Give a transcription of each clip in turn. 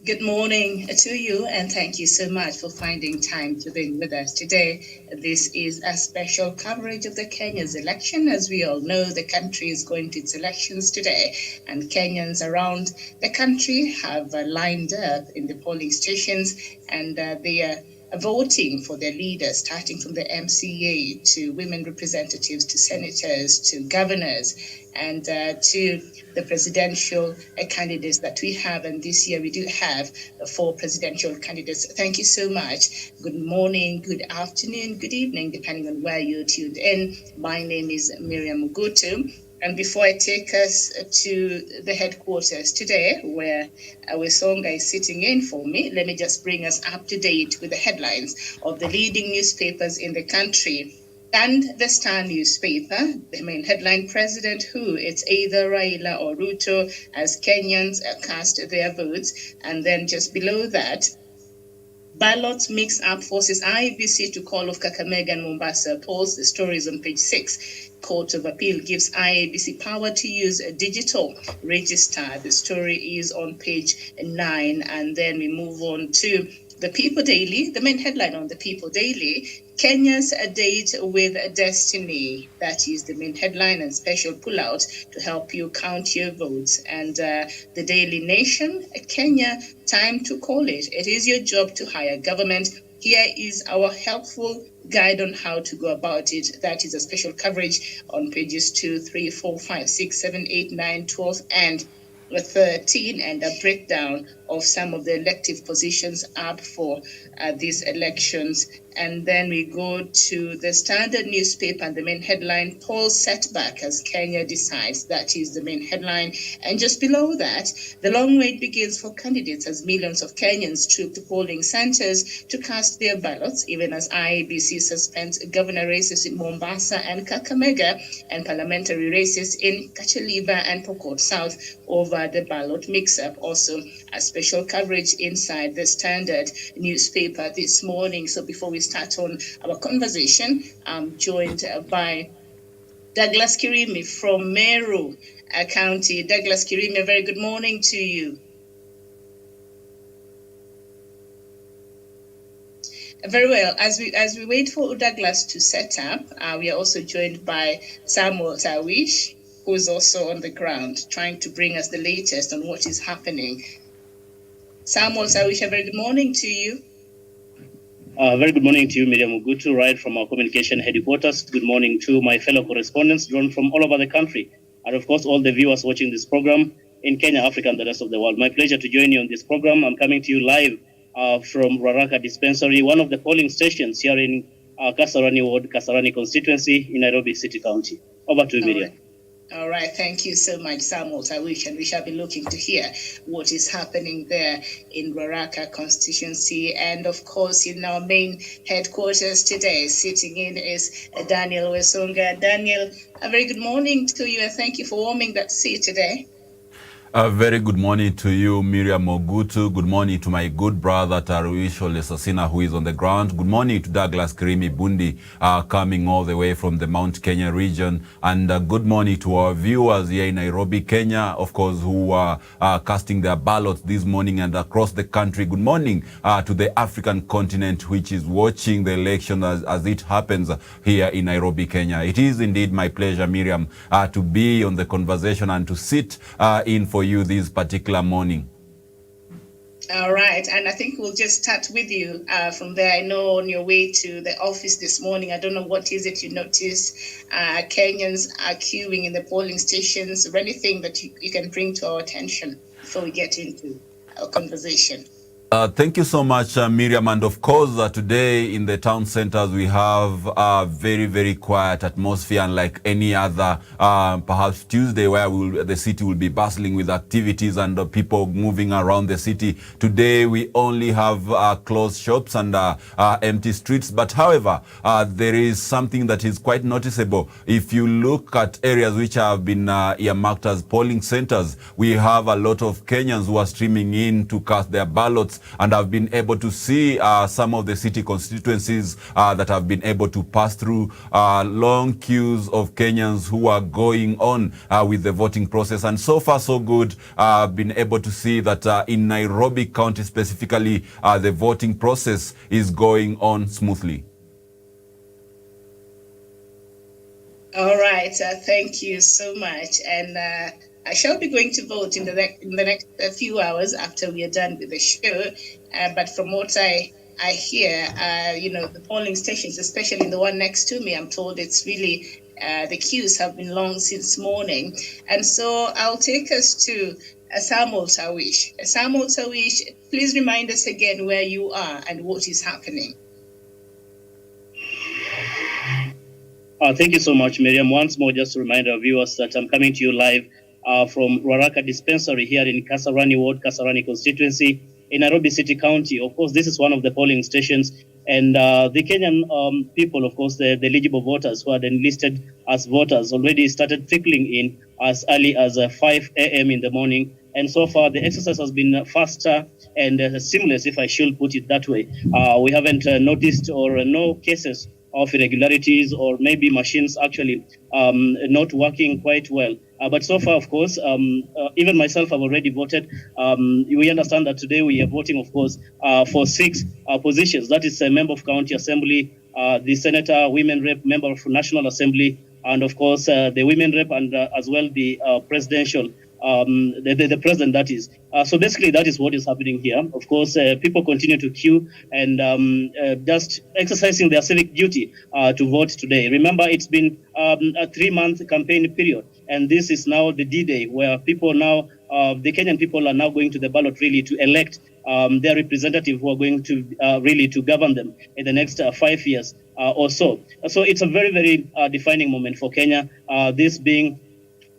Good morning to you, and thank you so much for finding time to be with us today. This is a special coverage of the Kenya's election. As we all know, the country is going to its elections today, and Kenyans around the country have lined up in the polling stations, and they are voting for their leaders, starting from the MCA to women representatives to senators to governors and to the presidential candidates that we have. And this year we do have 4 presidential candidates. Thank you so much. Good morning, good afternoon, good evening, depending on where you're tuned in. My name is Miriam Mugutu. And before I take us to the headquarters today, where Wesonga is sitting in for me, let me just bring us up to date with the headlines of the leading newspapers in the country. And the Star newspaper, the main headline, President Who? It's either Raila or Ruto as Kenyans cast their votes. And then just below that, Ballot mix-up forces IEBC to call off Kakamega and Mombasa polls. The story is on page 6. Court of Appeal gives IEBC power to use a digital register. The story is on page 9. And then we move on to the People Daily. The main headline on the People Daily, Kenya's a date with destiny. That is the main headline and special pullout to help you count your votes. And the Daily Nation, Kenya, time to call it. It is your job to hire government. Here is our helpful guide on how to go about it. That is a special coverage on pages 2, 3, 4, 5, 6, 7, 8, 9, 12, and 13, and a breakdown of some of the elective positions up for these elections. And then we go to the Standard newspaper and the main headline, poll setback as Kenya decides. That is the main headline. And just below that, the long wait begins for candidates as millions of Kenyans troop to polling centers to cast their ballots, even as IEBC suspends governor races in Mombasa and Kakamega and parliamentary races in Kacheliba and Pokot South over the ballot mix-up. Also, a special coverage inside the Standard newspaper this morning. So before we start on our conversation, I'm joined by Douglas Kirimi from Meru County. Douglas Kirimi, a very good morning to you. Very well. As we wait for Douglas to set up, we are also joined by Samuel Tawish, who is also on the ground trying to bring us the latest on what is happening. Samuel Tawish, a very good morning to you. Very good morning to you, Miriam Mugutu, right from our communication headquarters. Good morning to my fellow correspondents drawn from all over the country, and of course all the viewers watching this program in Kenya, Africa, and the rest of the world. My pleasure to join you on this program. I'm coming to you live from Ruaraka Dispensary, one of the polling stations here in Kasarani Ward, Kasarani constituency in Nairobi City County. Over to you, Miriam. All right, thank you so much, Samuel Tawish, and we shall be looking to hear what is happening there in Ruaraka constituency. And of course, in our main headquarters today, sitting in is Daniel Wesonga. Daniel, a very good morning to you, and thank you for warming that seat today. A very good morning to you, Miriam Mogutu. Good morning to my good brother, Taruish Olesasina, who is on the ground. Good morning to Douglas Kirimi Bundi, coming all the way from the Mount Kenya region. And good morning to our viewers here in Nairobi, Kenya, of course, who are casting their ballots this morning and across the country. Good morning to the African continent, which is watching the election as it happens here in Nairobi, Kenya. It is indeed my pleasure, Miriam, to be on the conversation and to sit in for you this particular morning. All right, and I think we'll just start with you from there. I know on your way to the office this morning, I don't know what is it you notice. Kenyans are queuing in the polling stations, or anything that you can bring to our attention before we get into our conversation. Thank you so much, Miriam. And of course, today in the town centers, we have a very, very quiet atmosphere, unlike any other, perhaps Tuesday, where the city will be bustling with activities and people moving around the city. Today, we only have closed shops and empty streets. But however, there is something that is quite noticeable. If you look at areas which have been earmarked as polling centers, we have a lot of Kenyans who are streaming in to cast their ballots ballots, and I've been able to see some of the city constituencies that have been able to pass through long queues of Kenyans who are going on with the voting process. And so far, so good. I've been able to see that in Nairobi County specifically, the voting process is going on smoothly. All right, thank you so much. And I shall be going to vote in the next few hours after we are done with the show. But from what I hear, the polling stations, especially the one next to me, I'm told it's really, the queues have been long since morning. And so I'll take us to Samuel Tawish. Samuel Tawish, please remind us again where you are and what is happening. Thank you so much, Miriam. Once more, just to remind our viewers that I'm coming to you live from Ruaraka Dispensary here in Kasarani Ward, Kasarani constituency in Nairobi City County. Of course, this is one of the polling stations, and the Kenyan people, of course, the eligible voters who are enlisted as voters already started trickling in as early as 5 a.m. in the morning. And so far, the exercise has been faster and seamless, if I should put it that way. We haven't noticed or no cases of irregularities or maybe machines actually not working quite well. But so far, of course, even myself have already voted. We understand that today we are voting, of course, for 6 positions. That is a member of county assembly, the senator, women rep, member of National Assembly, and of course, the women rep and as well the presidential, the president, that is. So basically, that is what is happening here. Of course, people continue to queue and just exercising their civic duty to vote today. Remember, it's been a 3-month campaign period, and this is now the D-Day where people now, the Kenyan people are now going to the ballot really to elect their representative who are going to really to govern them in the next 5 years or so. So it's a very, very defining moment for Kenya, this being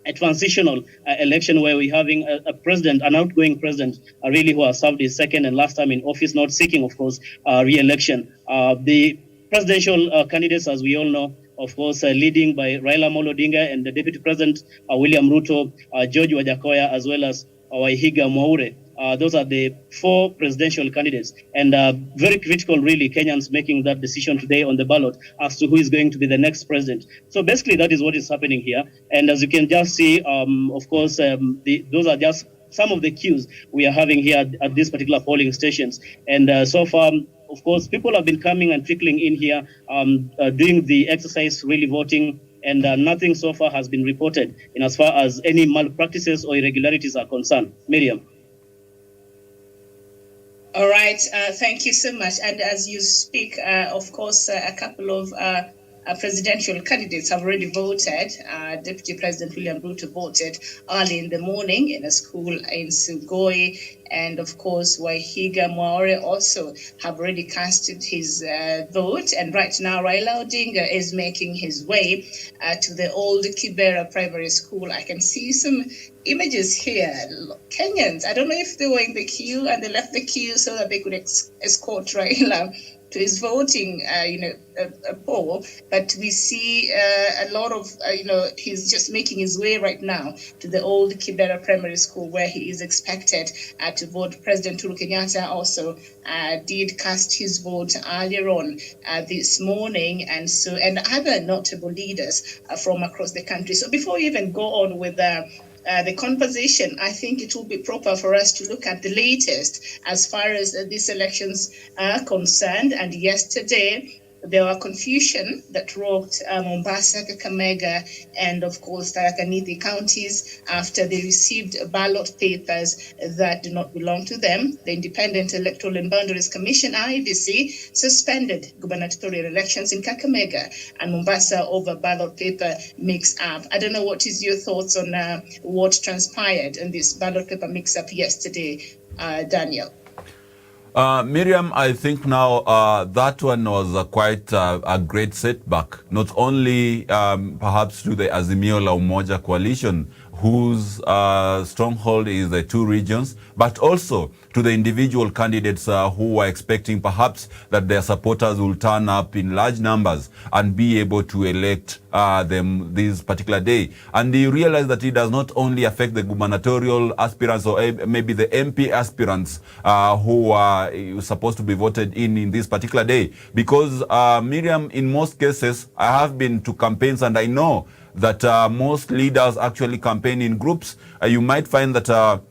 a transitional election where we're having a president, an outgoing president, really who has served his second and last time in office, not seeking, of course, re-election. The presidential candidates, as we all know, of course, leading by Raila Amolo Odinga and the Deputy President, William Ruto, George Wajakoya, as well as Waihiga Mwaure. Those are the 4 presidential candidates, and very critical, really, Kenyans making that decision today on the ballot as to who is going to be the next president. So basically, that is what is happening here. And as you can just see, of course, those are just some of the queues we are having here at these particular polling stations. And so far, of course, people have been coming and trickling in here, doing the exercise, really voting, and nothing so far has been reported in as far as any malpractices or irregularities are concerned. Miriam. All right, thank you so much. And as you speak, of course, a couple of presidential candidates have already voted. Deputy President William Ruto voted early in the morning in a school in Sugoi. And of course, Waihiga Mwaure also have already casted his vote. And right now, Raila Odinga is making his way to the old Kibera Primary School. I can see some images here. Kenyans, I don't know if they were in the queue and they left the queue so that they could escort Raila to his voting, poll, but we see a lot of, he's just making his way right now to the old Kibera Primary School where he is expected to vote. President Uhuru Kenyatta also did cast his vote earlier on this morning, and other notable leaders from across the country. So before we even go on with the conversation, I think it will be proper for us to look at the latest as far as these elections are concerned. And yesterday, there were confusion that rocked Mombasa, Kakamega, and of course Tharaka Nithi counties after they received ballot papers that do not belong to them. The Independent Electoral and Boundaries Commission, IEBC, suspended gubernatorial elections in Kakamega and Mombasa over ballot paper mix-up. I don't know, what is your thoughts on what transpired in this ballot paper mix-up yesterday, Daniel? Miriam, I think now that one was quite a great setback, not only perhaps to the Azimio la Umoja coalition, whose stronghold is the 2 regions, but also to the individual candidates who were expecting perhaps that their supporters will turn up in large numbers and be able to elect this particular day. And you realize that it does not only affect the gubernatorial aspirants or maybe the MP aspirants who are supposed to be voted in this particular day. Because, Miriam, in most cases, I have been to campaigns and I know that most leaders actually campaign in groups. You might find that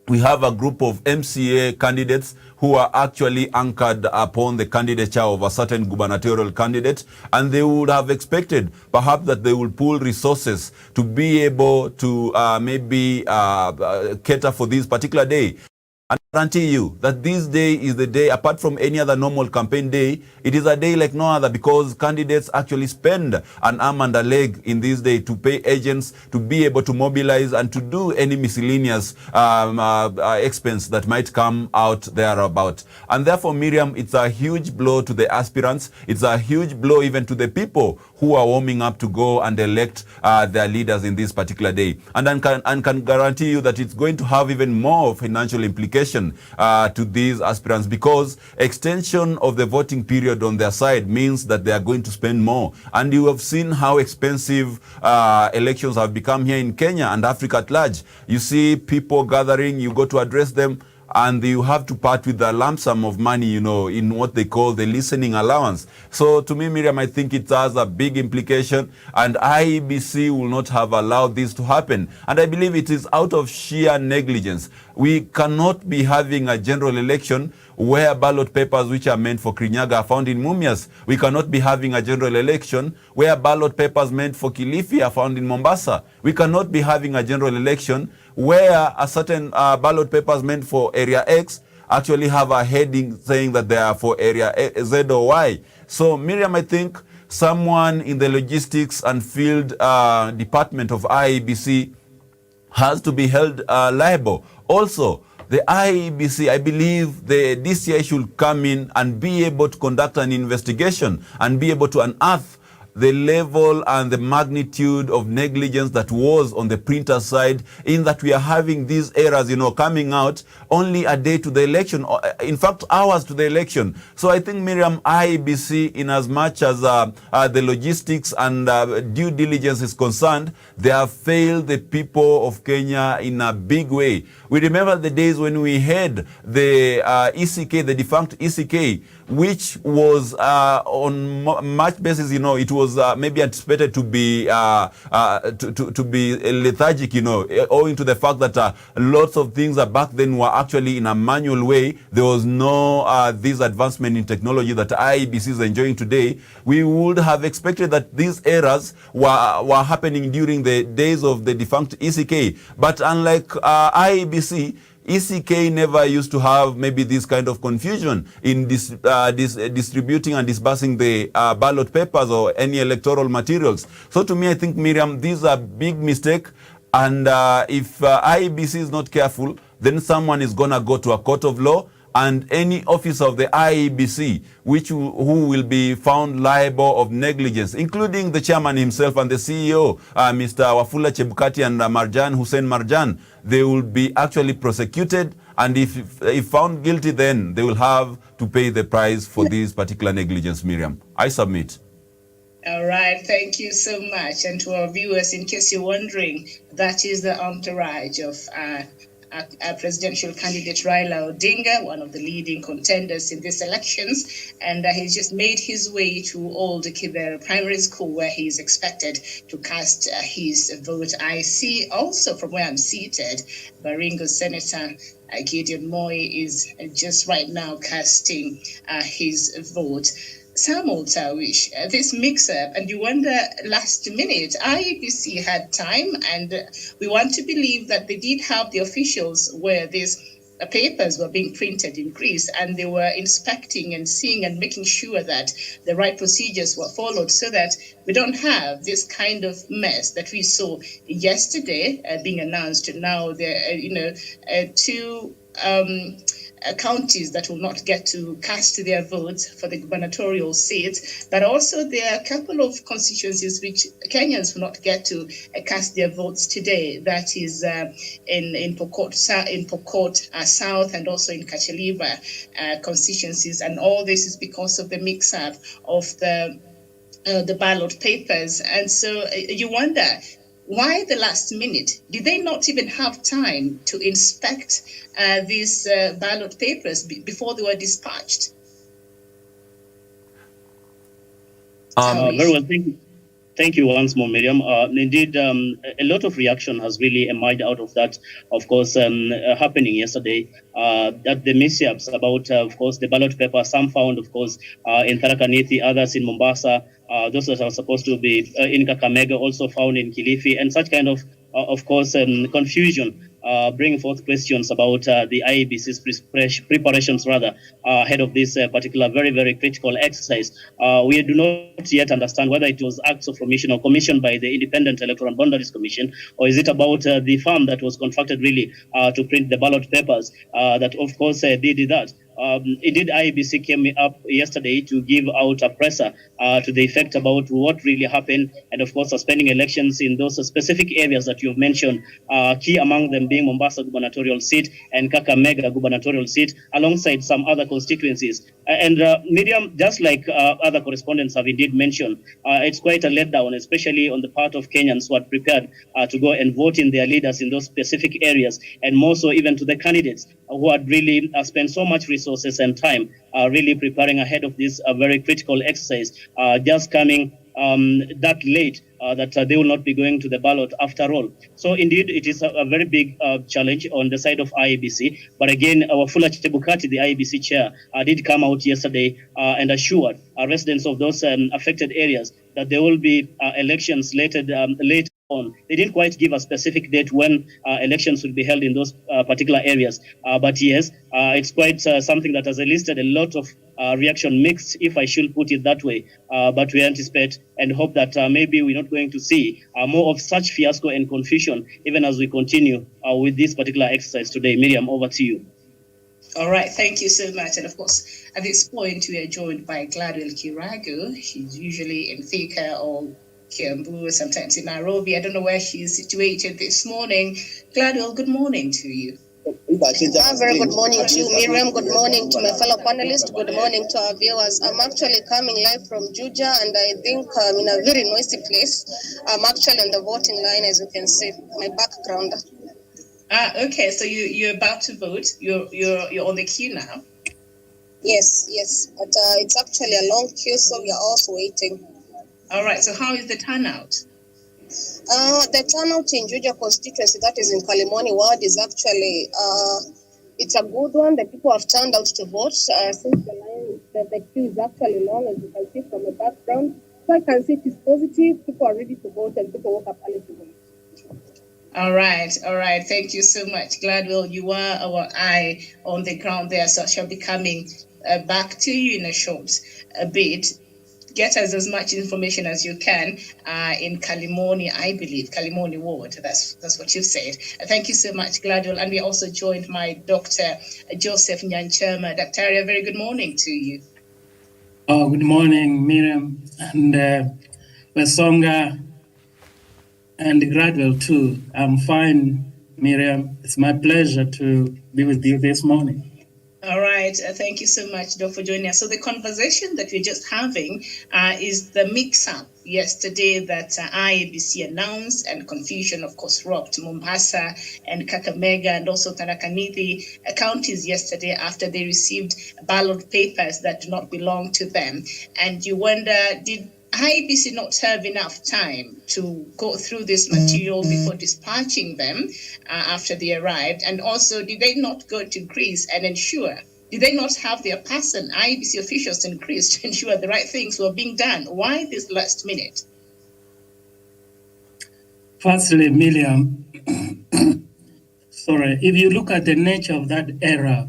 we have a group of MCA candidates who are actually anchored upon the candidature of a certain gubernatorial candidate, and they would have expected perhaps that they will pool resources to be able to maybe cater for this particular day. I guarantee you that this day is the day, apart from any other normal campaign day, it is a day like no other, because candidates actually spend an arm and a leg in this day to pay agents to be able to mobilize and to do any miscellaneous expense that might come out thereabout. And therefore, Miriam, it's a huge blow to the aspirants. It's a huge blow even to the people who are warming up to go and elect their leaders in this particular day. And I can guarantee you that it's going to have even more financial implications to these aspirants, because extension of the voting period on their side means that they are going to spend more. And you have seen how expensive elections have become here in Kenya and Africa at large. You see people gathering, you go to address them, and you have to part with a lump sum of money, in what they call the listening allowance. So to me, Miriam, I think it has a big implication, and IEBC will not have allowed this to happen. And I believe it is out of sheer negligence. We cannot be having a general election where ballot papers which are meant for Kirinyaga are found in Mumias. We cannot be having a general election where ballot papers meant for Kilifi are found in Mombasa. We cannot be having a general election where a certain ballot papers meant for Area X actually have a heading saying that they are for Area Z or Y. So, Miriam, I think someone in the logistics and field department of IEBC has to be held liable. Also, the IEBC, I believe the DCI should come in and be able to conduct an investigation and be able to unearth the level and the magnitude of negligence that was on the printer side, in that we are having these errors, coming out only a day to the election, or in fact, hours to the election. So I think, Miriam, IEBC, in as much as the logistics and due diligence is concerned, they have failed the people of Kenya in a big way. We remember the days when we had the ECK, the defunct ECK, which was on much basis, it was maybe anticipated to be lethargic, owing to the fact that lots of things back then were actually in a manual way. There was no this advancement in technology that IEBC is enjoying today. We would have expected that these errors were happening during the days of the defunct ECK. But unlike IEBC, ECK never used to have maybe this kind of confusion in distributing and disbursing the ballot papers or any electoral materials. So to me, I think, Miriam, these are big mistake. And if IEBC is not careful, then someone is going to go to a court of law, and any officer of the IEBC who will be found liable of negligence, including the chairman himself and the CEO, Mr. Wafula Chebukati and Marjan Hussein Marjan, they will be actually prosecuted, and if found guilty, then they will have to pay the price for this particular negligence, Miriam. I submit. All right, thank you so much. And to our viewers, in case you're wondering, that is the entourage of presidential candidate Raila Odinga, one of the leading contenders in these elections, and he's just made his way to Old Kibera Primary School, where he is expected to cast his vote. I see also from where I'm seated, Baringo Senator Gideon Moi is just right now casting his vote. Samuel Tawish, this mix-up, and you wonder, last minute, IEBC had time, and we want to believe that they did have the officials where these papers were being printed in Greece, and they were inspecting and seeing and making sure that the right procedures were followed, so that we don't have this kind of mess that we saw yesterday being announced. Now there are, two counties that will not get to cast their votes for the gubernatorial seats, but also there are a couple of constituencies which Kenyans will not get to cast their votes today. That is in Pokot South and also in Kacheliba constituencies, and all this is because of the mix-up of the the ballot papers. And so you wonder, why the last minute? Did they not even have time to inspect these ballot papers before they were dispatched? Very well, thank you. Thank you once more, Miriam. Indeed, a lot of reaction has really emerged out of that, of course, happening yesterday. That the mishaps about, of course, the ballot paper, some found, of course, in Tharaka Nithi, others in Mombasa, those that are supposed to be in Kakamega, also found in Kilifi, and such kind of course, confusion. Bring forth questions about the IEBC's preparations, rather, ahead of this particular very, very critical exercise. We do not yet understand whether it was acts of omission or commissioned by the Independent Electoral and Boundaries Commission, or is it about the firm that was contracted really to print the ballot papers that, of course, did that. Indeed, IEBC came up yesterday to give out a presser to the effect about what really happened, and of course, suspending elections in those specific areas that you've mentioned, key among them being Mombasa gubernatorial seat and Kakamega gubernatorial seat, alongside some other constituencies. And Miriam, just like other correspondents have indeed mentioned, it's quite a letdown, especially on the part of Kenyans who are prepared to go and vote in their leaders in those specific areas, and more so even to the candidates who had really spent so much resources and time really preparing ahead of this very critical exercise, just coming that late that they will not be going to the ballot after all. So indeed, it is a very big challenge on the side of IEBC. But again, our Wafula Chebukati, the IEBC chair, did come out yesterday and assured residents of those affected areas that there will be elections later on. They didn't quite give a specific date when elections will be held in those particular areas. But yes, it's quite something that has elicited a lot of reaction, mixed, if I should put it that way. But we anticipate and hope that maybe we're not going to see more of such fiasco and confusion, even as we continue with this particular exercise today. Miriam, over to you. All right, thank you so much. And of course, at this point, we are joined by Gladwell Kiragu. She's usually in Thika or Kiambu, sometimes in Nairobi. I don't know where she's situated this morning. Gladwell, good morning to you. Very good morning to you, Miriam. Good morning to my fellow panelists. Good morning to our viewers. I'm actually coming live from Juja, and I think I'm in a very noisy place. I'm actually on the voting line, as you can see, my background. Okay. So you're about to vote. You're on the queue now. Yes, but it's actually a long queue, so we are also waiting. All right. So how is the turnout? The turnout in Juja constituency, that is in Kalimani ward, is actually it's a good one. The people have turned out to vote since the queue is actually long, as you can see from the background. So I can see it is positive. People are ready to vote, and people woke up early to vote. All right. Thank you so much, Gladwell. You are our eye on the ground there, so I shall be coming back to you in a short bit. Get us as much information as you can in Kalimani, I believe, Kalimani ward. That's what you've said. Thank you so much, Gladwell. And we also joined my Dr. Joseph Nyanchama. Dr. A very good morning to you. Oh, good morning, Miriam and Wesonga and Gladwell too. I'm fine, Miriam. It's my pleasure to be with you this morning. All right. Thank you so much, Doc, for joining us. So the conversation that we're just having is the mix-up yesterday that IEBC announced, and confusion, of course, rocked Mombasa and Kakamega and also Tharaka Nithi counties yesterday after they received ballot papers that do not belong to them. And you wonder, did IEBC not have enough time to go through this material before dispatching them after they arrived? And also, did they not go to Greece and ensure, did they not have their person, IEBC officials in Greece, to ensure the right things were being done? Why this last minute? Firstly, Miriam, sorry, if you look at the nature of that error,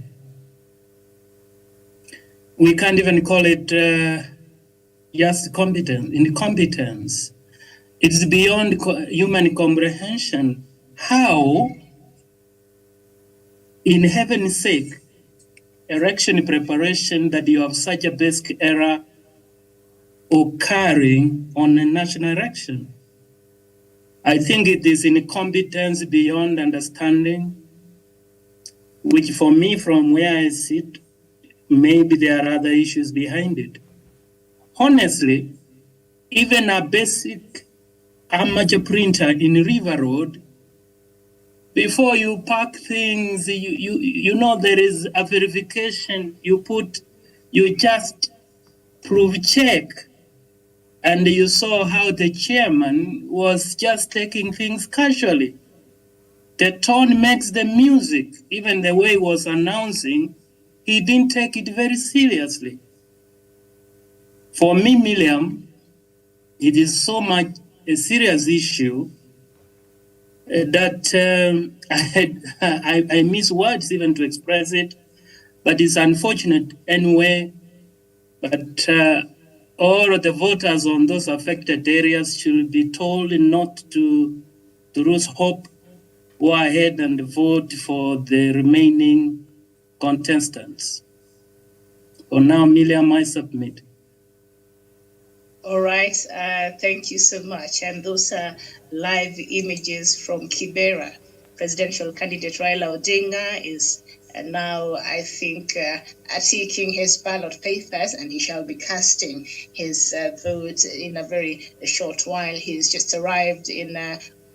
we can't even call it just incompetence. It's beyond human comprehension. How, in heaven's sake, election preparation, that you have such a basic error occurring on a national election? I think it is incompetence beyond understanding, which for me, from where I sit, maybe there are other issues behind it. Honestly, even a basic amateur printer in River Road, before you pack things, you know there is a verification. You just prove check. And you saw how the chairman was just taking things casually. The tone makes the music. Even the way he was announcing, he didn't take it very seriously. For me, Miriam, it is so much a serious issue that I miss words even to express it, but it's unfortunate anyway. But all of the voters on those affected areas should be told not to lose hope. Go ahead and vote for the remaining contestants. For now, Miriam, I submit. All right, thank you so much. And those are live images from Kibera. Presidential candidate Raila Odinga is now, I think, taking his ballot papers, and he shall be casting his vote in a very short while. He's just arrived in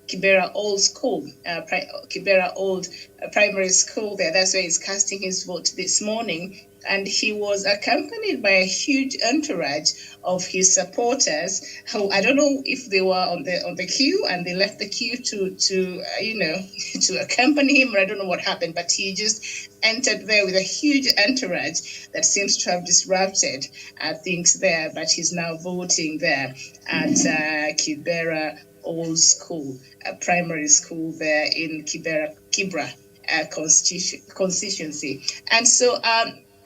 Kibera Old School, Kibera Old Primary School there. That's where he's casting his vote this morning. And he was accompanied by a huge entourage of his supporters, who I don't know if they were on the queue and they left the queue to to accompany him, or I don't know what happened, but he just entered there with a huge entourage that seems to have disrupted things there. But he's now voting there at Kibera Old School, a primary school there in Kibra constituency. And so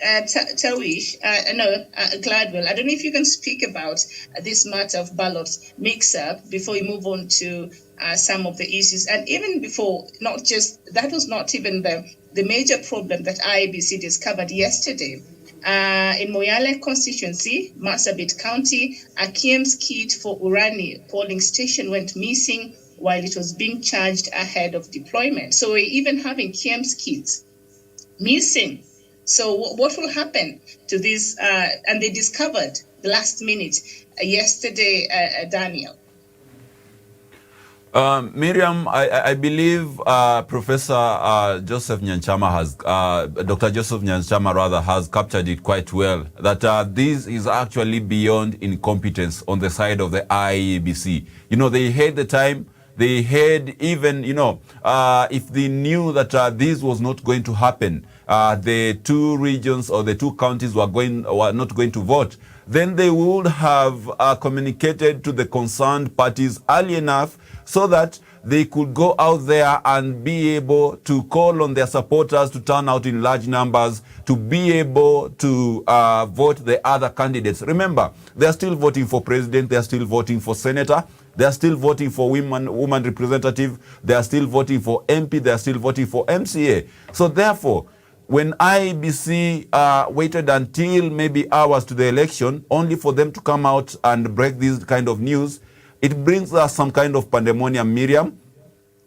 Tawish, Gladwell, I don't know if you can speak about this matter of ballot mix-up before we move on to some of the issues. And even before, that was not even the major problem that IEBC discovered yesterday. In Moyale constituency, Marsabit County, a KM's kit for Urani polling station went missing while it was being charged ahead of deployment. So we're even having KM's kits missing. So what will happen to this? And they discovered the last minute yesterday, Daniel. Miriam, I believe Professor Joseph Nyanchama Dr. Joseph Nyanchama rather has captured it quite well, that this is actually beyond incompetence on the side of the IEBC. You know, they had the time. They had even, if they knew that this was not going to happen, the two regions or the two counties were not going to vote, then they would have communicated to the concerned parties early enough so that they could go out there and be able to call on their supporters to turn out in large numbers to be able to vote the other candidates. Remember, they're still voting for president, they're still voting for senator, they're still voting for woman representative, they're still voting for MP, they're still voting for MCA. So therefore, when IEBC waited until maybe hours to the election, only for them to come out and break this kind of news, it brings us some kind of pandemonium, Miriam.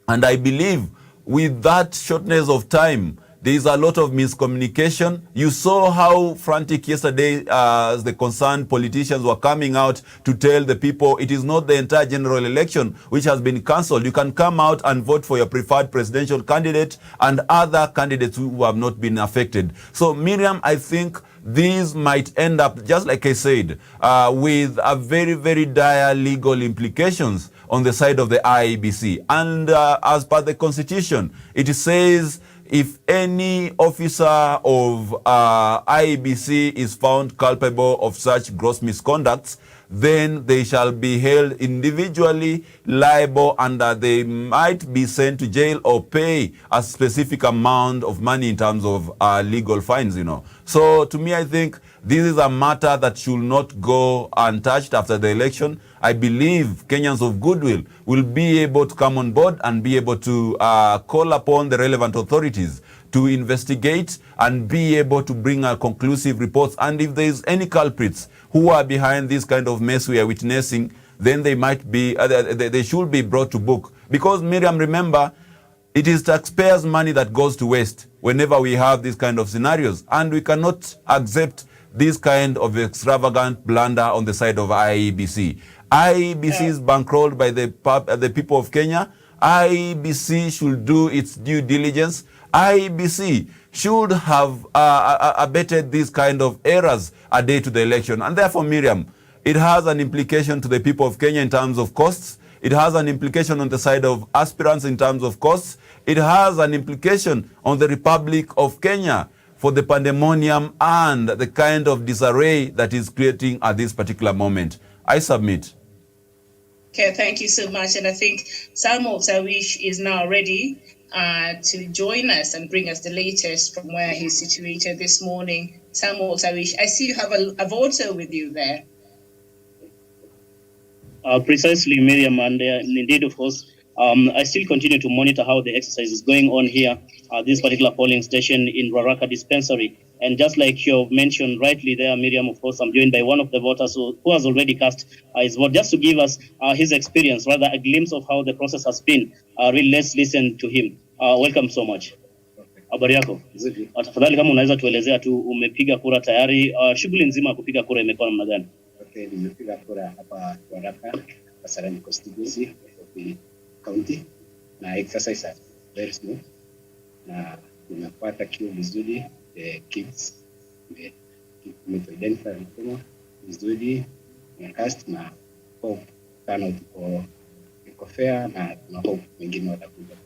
And I believe with that shortness of time, there is a lot of miscommunication. You saw how frantic yesterday as the concerned politicians were coming out to tell the people it is not the entire general election which has been cancelled. You can come out and vote for your preferred presidential candidate and other candidates who have not been affected. So Miriam, I think these might end up, just like I said, with a very, very dire legal implications on the side of the IEBC. And as per the Constitution, it says if any officer of IEBC is found culpable of such gross misconducts, then they shall be held individually liable and they might be sent to jail or pay a specific amount of money in terms of legal fines, So to me, I think this is a matter that should not go untouched after the election. I believe Kenyans of goodwill will be able to come on board and be able to call upon the relevant authorities to investigate and be able to bring a conclusive reports. And if there is any culprits who are behind this kind of mess we are witnessing, then they might be, they should be brought to book. Because Miriam, remember, it is taxpayers' money that goes to waste whenever we have these kind of scenarios. And we cannot accept this kind of extravagant blunder on the side of IEBC. IEBC is bankrolled by the people of Kenya. IEBC should do its due diligence. IEBC should have abated these kind of errors a day to the election. And therefore, Miriam, it has an implication to the people of Kenya in terms of costs. It has an implication on the side of aspirants in terms of costs. It has an implication on the Republic of Kenya for the pandemonium and the kind of disarray that is creating at this particular moment. I submit. Okay, thank you so much. And I think Samuel Tawish is now ready to join us and bring us the latest from where he's situated this morning. Samuel Tawish, I see you have a voter with you there. Precisely, Miriam, and indeed, of course, I still continue to monitor how the exercise is going on here at this particular polling station in Ruaraka Dispensary. And just like you mentioned rightly there, Miriam, of course, I'm joined by one of the voters who has already cast his vote, just to give us his experience, rather a glimpse of how the process has been. Really, let's listen to him. Welcome so much. Habari yako? Tafadhali kama unaweza tuelezea tu umepiga kura tayari, shughuli nzima ya kupiga kura imekuwa namna gani? Okay, nimepiga kura hapa Ruaraka, Kasarani constituency, county, na exercise very smooth, na nimepata kiu vizuri, the kids, identify mkono vizuri, na cast na hope turnout iko fair, na hope wengine watakuja.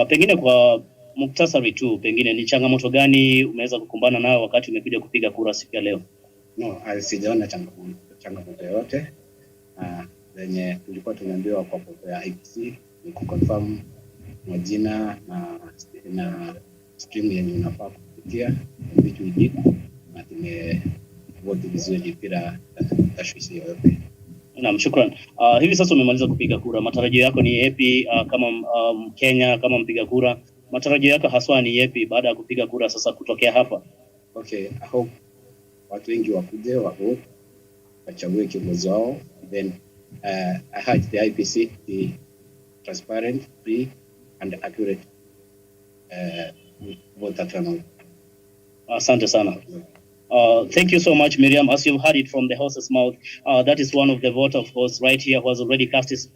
Pengine kwa muktasari tu, pengine ni changamoto gani umeweza kukumbana nayo wakati umekuja kupiga kura siku ya leo? No, sijaona changamoto yoyote. Zenye tulikuwa tunaambiwa kwa ya IPC ni kuconfirm majina na stream yenye unafaa kupitia, which we did, na tumevote vizuri bila tashwishi yoyote. Naam, shukran. Hivi sasa umemaliza kupiga kura, matarajio yako ni yapi kama Kenya, kama mpiga kura? Matarajio yako haswa ni yapi baada ya kupiga kura sasa kutokea hapa? Okay, I hope watu wengi wakuje wachague kiongozi wao. Then I urge the IPC be transparent, free and accurate voter turnout. Asante sana. Thank you so much, Miriam. As you've heard it from the horse's mouth, that is one of the voters, of course, right here who has already cast his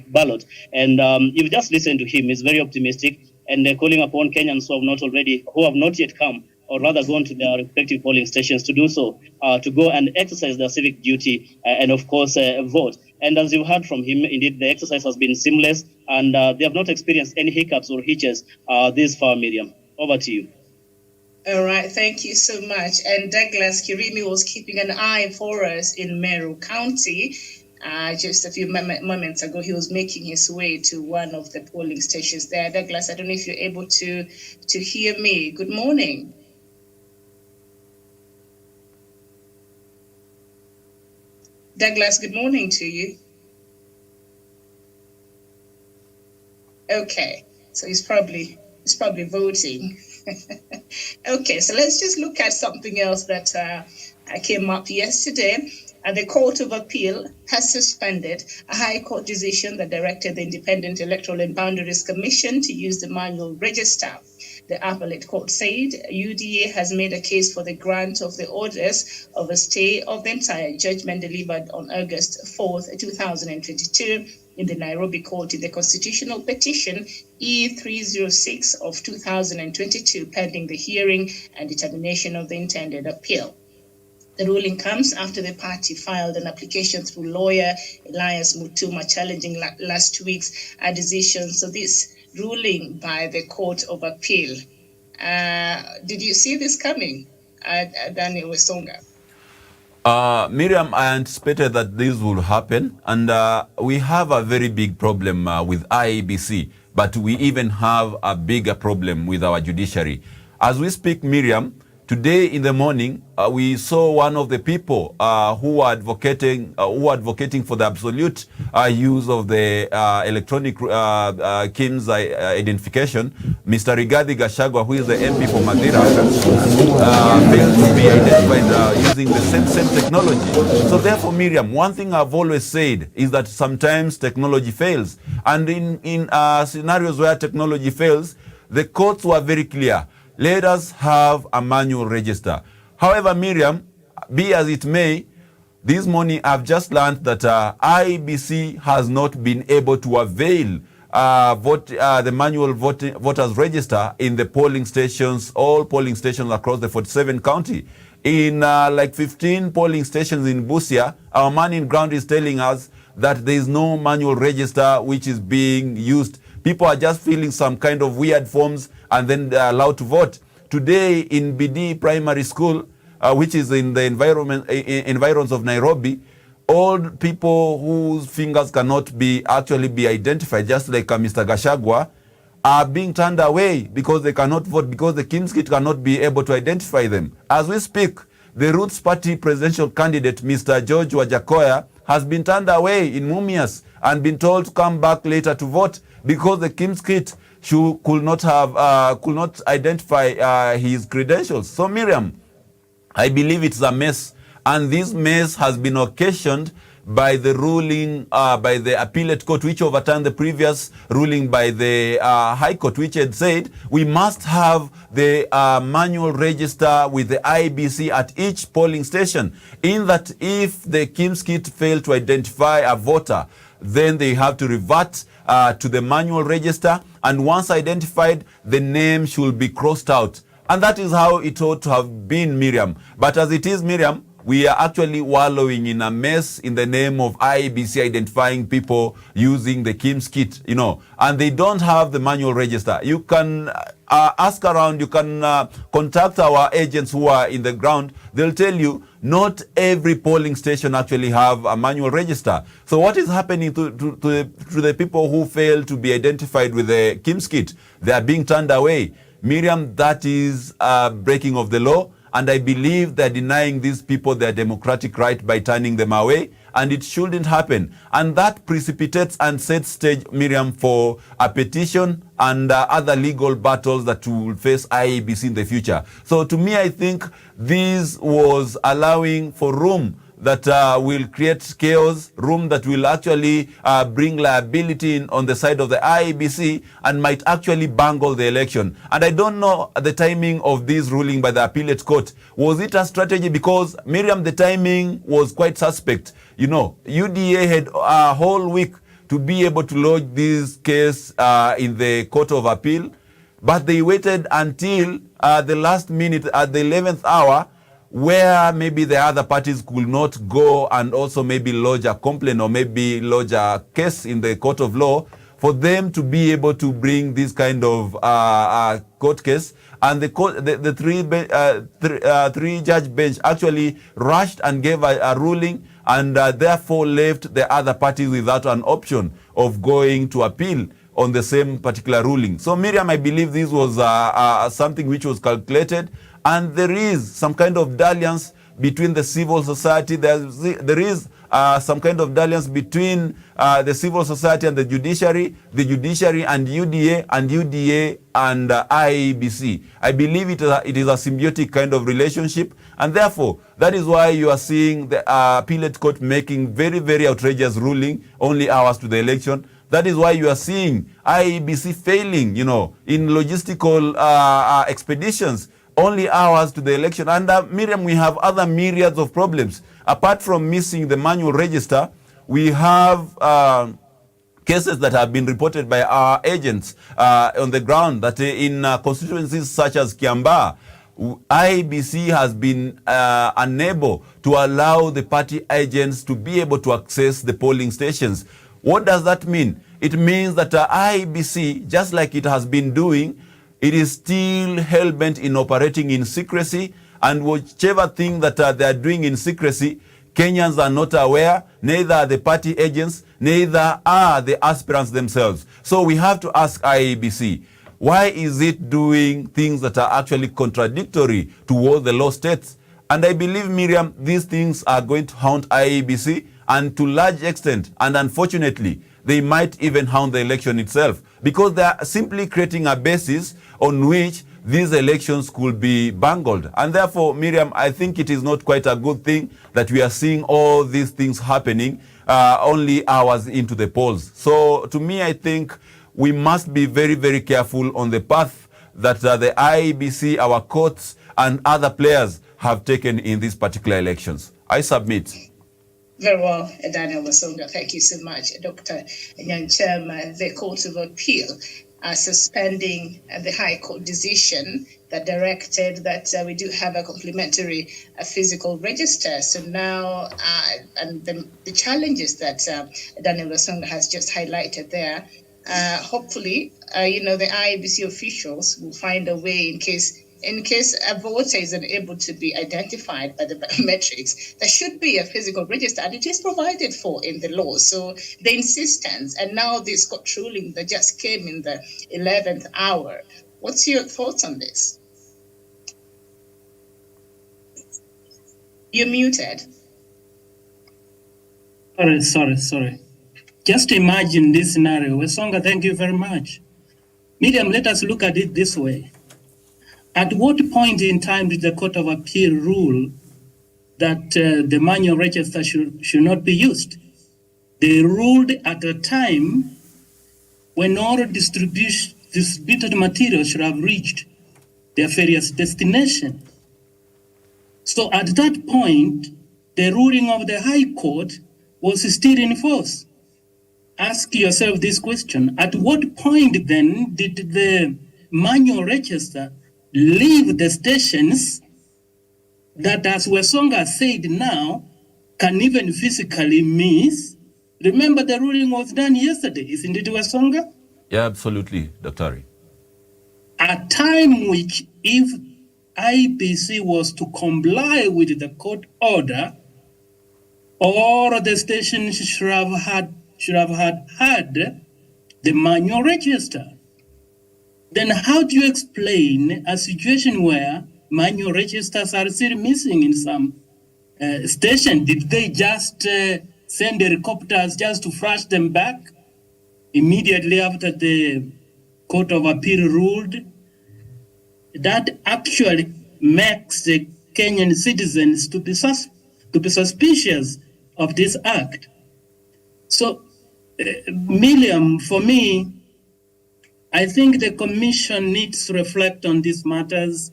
ballot. And you've just listened to him. He's very optimistic and calling upon Kenyans who have not yet come, or rather gone to their respective polling stations to do so, to go and exercise their civic duty and, of course, vote. And as you heard from him, indeed, the exercise has been seamless and they have not experienced any hiccups or hitches this far, Miriam. Over to you. All right, thank you so much. And Douglas Kirimi was keeping an eye for us in Meru County. Just a few moments ago, he was making his way to one of the polling stations there. Douglas, I don't know if you're able to hear me. Good morning. Douglas, good morning to you. Okay, so he's probably voting. Okay, so let's just look at something else that came up yesterday. The Court of Appeal has suspended a High Court decision that directed the Independent Electoral and Boundaries Commission to use the manual register. The appellate court said UDA has made a case for the grant of the orders of a stay of the entire judgment delivered on August 4th, 2022 in the Nairobi court in the constitutional petition E306 of 2022 pending the hearing and determination of the intended appeal. The ruling comes after the party filed an application through lawyer Elias Mutuma challenging last week's decision. So this ruling by the Court of Appeal. Did you see this coming, Daniel Wesonga? Miriam, I anticipated that this would happen, and we have a very big problem with IEBC, but we even have a bigger problem with our judiciary. As we speak, Miriam, today in the morning, we saw one of the people who are advocating for the absolute use of the electronic KIMS identification. Mr. Rigathi Gachagua, who is the MP for Madeira, failed to be identified using the same technology. So therefore, Miriam, one thing I've always said is that sometimes technology fails. And in scenarios where technology fails, the courts were very clear. Let us have a manual register. However, Miriam, be as it may, this morning I've just learned that IEBC has not been able to avail the manual voters register in the polling stations, all polling stations across the 47 county. In like 15 polling stations in Busia, our man in ground is telling us that there is no manual register which is being used. People are just filling some kind of weird forms and then they're allowed to vote. Today in BD Primary School, which is in the environs of Nairobi, all people whose fingers cannot be identified, just like Mr. Gashagwa, are being turned away because they cannot vote, because the Kim's Kit cannot be able to identify them. As we speak, the Roots Party presidential candidate, Mr. George Wajakoya, has been turned away in Mumias and been told to come back later to vote because the Kim's Kit could not identify his credentials. So Miriam, I believe it's a mess, and this mess has been occasioned by the ruling by the appellate court, which overturned the previous ruling by the High Court, which had said we must have the manual register with the IEBC at each polling station, in that if the Kim's Kit fail to identify a voter, then they have to revert to the manual register, and once identified, the name should be crossed out. And that is how it ought to have been, Miriam. But as it is, Miriam, we are actually wallowing in a mess in the name of IEBC identifying people using the Kim's Kit, and they don't have the manual register. You can ask around, you can contact our agents who are in the ground. They'll tell you not every polling station actually have a manual register. So what is happening to the people who fail to be identified with the Kim's Kit? They are being turned away. Miriam, that is breaking of the law. And I believe they're denying these people their democratic right by turning them away, and it shouldn't happen. And that precipitates and sets stage, Miriam, for a petition and other legal battles that will face IEBC in the future. So to me, I think this was allowing for room that will create chaos, room that will actually bring liability on the side of the IEBC and might actually bungle the election. And I don't know the timing of this ruling by the appellate court. Was it a strategy? Because, Miriam, the timing was quite suspect. UDA had a whole week to be able to lodge this case in the Court of Appeal, but they waited until the last minute, at the 11th hour, where maybe the other parties could not go and also maybe lodge a complaint or maybe lodge a case in the court of law, for them to be able to bring this kind of court case. And the court, the three-judge bench actually rushed and gave a ruling, and therefore left the other parties without an option of going to appeal on the same particular ruling. So Miriam, I believe this was something which was calculated, and there is some kind of dalliance between the civil society. There is some kind of dalliance between the civil society and the judiciary and UDA, and UDA and IEBC. I believe it is a symbiotic kind of relationship, and therefore that is why you are seeing the appellate court making very, very outrageous ruling only hours to the election. That is why you are seeing IEBC failing, in logistical expeditions only hours to the election. And Miriam, we have other myriads of problems. Apart from missing the manual register, we have cases that have been reported by our agents on the ground that in constituencies such as Kiambaa, IEBC has been unable to allow the party agents to be able to access the polling stations. What does that mean? It means that IEBC, just like it has been doing, it is still hell-bent in operating in secrecy, and whichever thing that they are doing in secrecy, Kenyans are not aware, neither are the party agents, neither are the aspirants themselves. So we have to ask IEBC, why is it doing things that are actually contradictory to what the law states? And I believe, Miriam, these things are going to haunt IEBC, and to large extent, and unfortunately, they might even haunt the election itself, because they are simply creating a basis on which these elections could be bungled. And therefore, Miriam, I think it is not quite a good thing that we are seeing all these things happening only hours into the polls. So to me, I think we must be very, very careful on the path that the IEBC, our courts, and other players have taken in these particular elections. I submit. Very well, Daniel Wasonga. Thank you so much, Dr. Nyanchema. The Court of Appeal suspending the High Court decision that directed that we do have a complementary physical register. So now, and the challenges that Daniel Wasonga has just highlighted there, hopefully, the IEBC officials will find a way in case a voter is unable to be identified by the biometrics, there should be a physical register, and it is provided for in the law. So the insistence, and now this court ruling that just came in the 11th hour. What's your thoughts on this? You're muted. Sorry. Just imagine this scenario. Wasonga, thank you very much. Miriam, let us look at it this way. At what point in time did the Court of Appeal rule that the manual register should not be used? They ruled at a time when all distributed materials should have reached their various destinations. So at that point, the ruling of the High Court was still in force. Ask yourself this question. At what point then did the manual register leave the stations that, as Wasonga said now, can even physically miss? Remember, the ruling was done yesterday, isn't it, Wasonga? Yeah, absolutely, Dr. Ari. A time which, if IPC was to comply with the court order, all the stations should have had the manual register. Then how do you explain a situation where manual registers are still missing in some station? Did they just send helicopters just to flash them back immediately after the Court of Appeal ruled? That actually makes the Kenyan citizens to be suspicious of this act. So, Miriam, for me, I think the Commission needs to reflect on these matters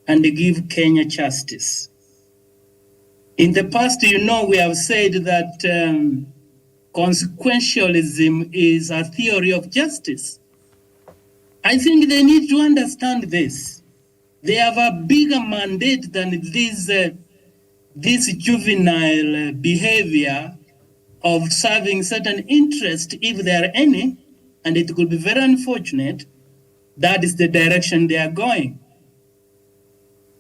and give Kenya justice. In the past, we have said that consequentialism is a theory of justice. I think they need to understand this. They have a bigger mandate than this juvenile behavior of serving certain interest, if there are any, and it could be very unfortunate. That is the direction they are going.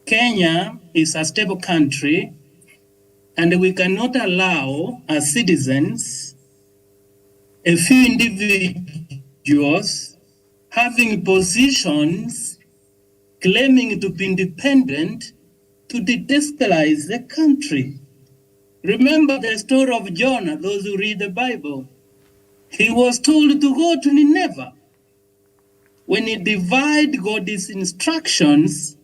Kenya is a stable country, and we cannot allow as citizens a few individuals having positions, claiming to be independent, to destabilize the country. Remember the story of Jonah, those who read the Bible. He was told to go to Nineveh. When he defied God's instructions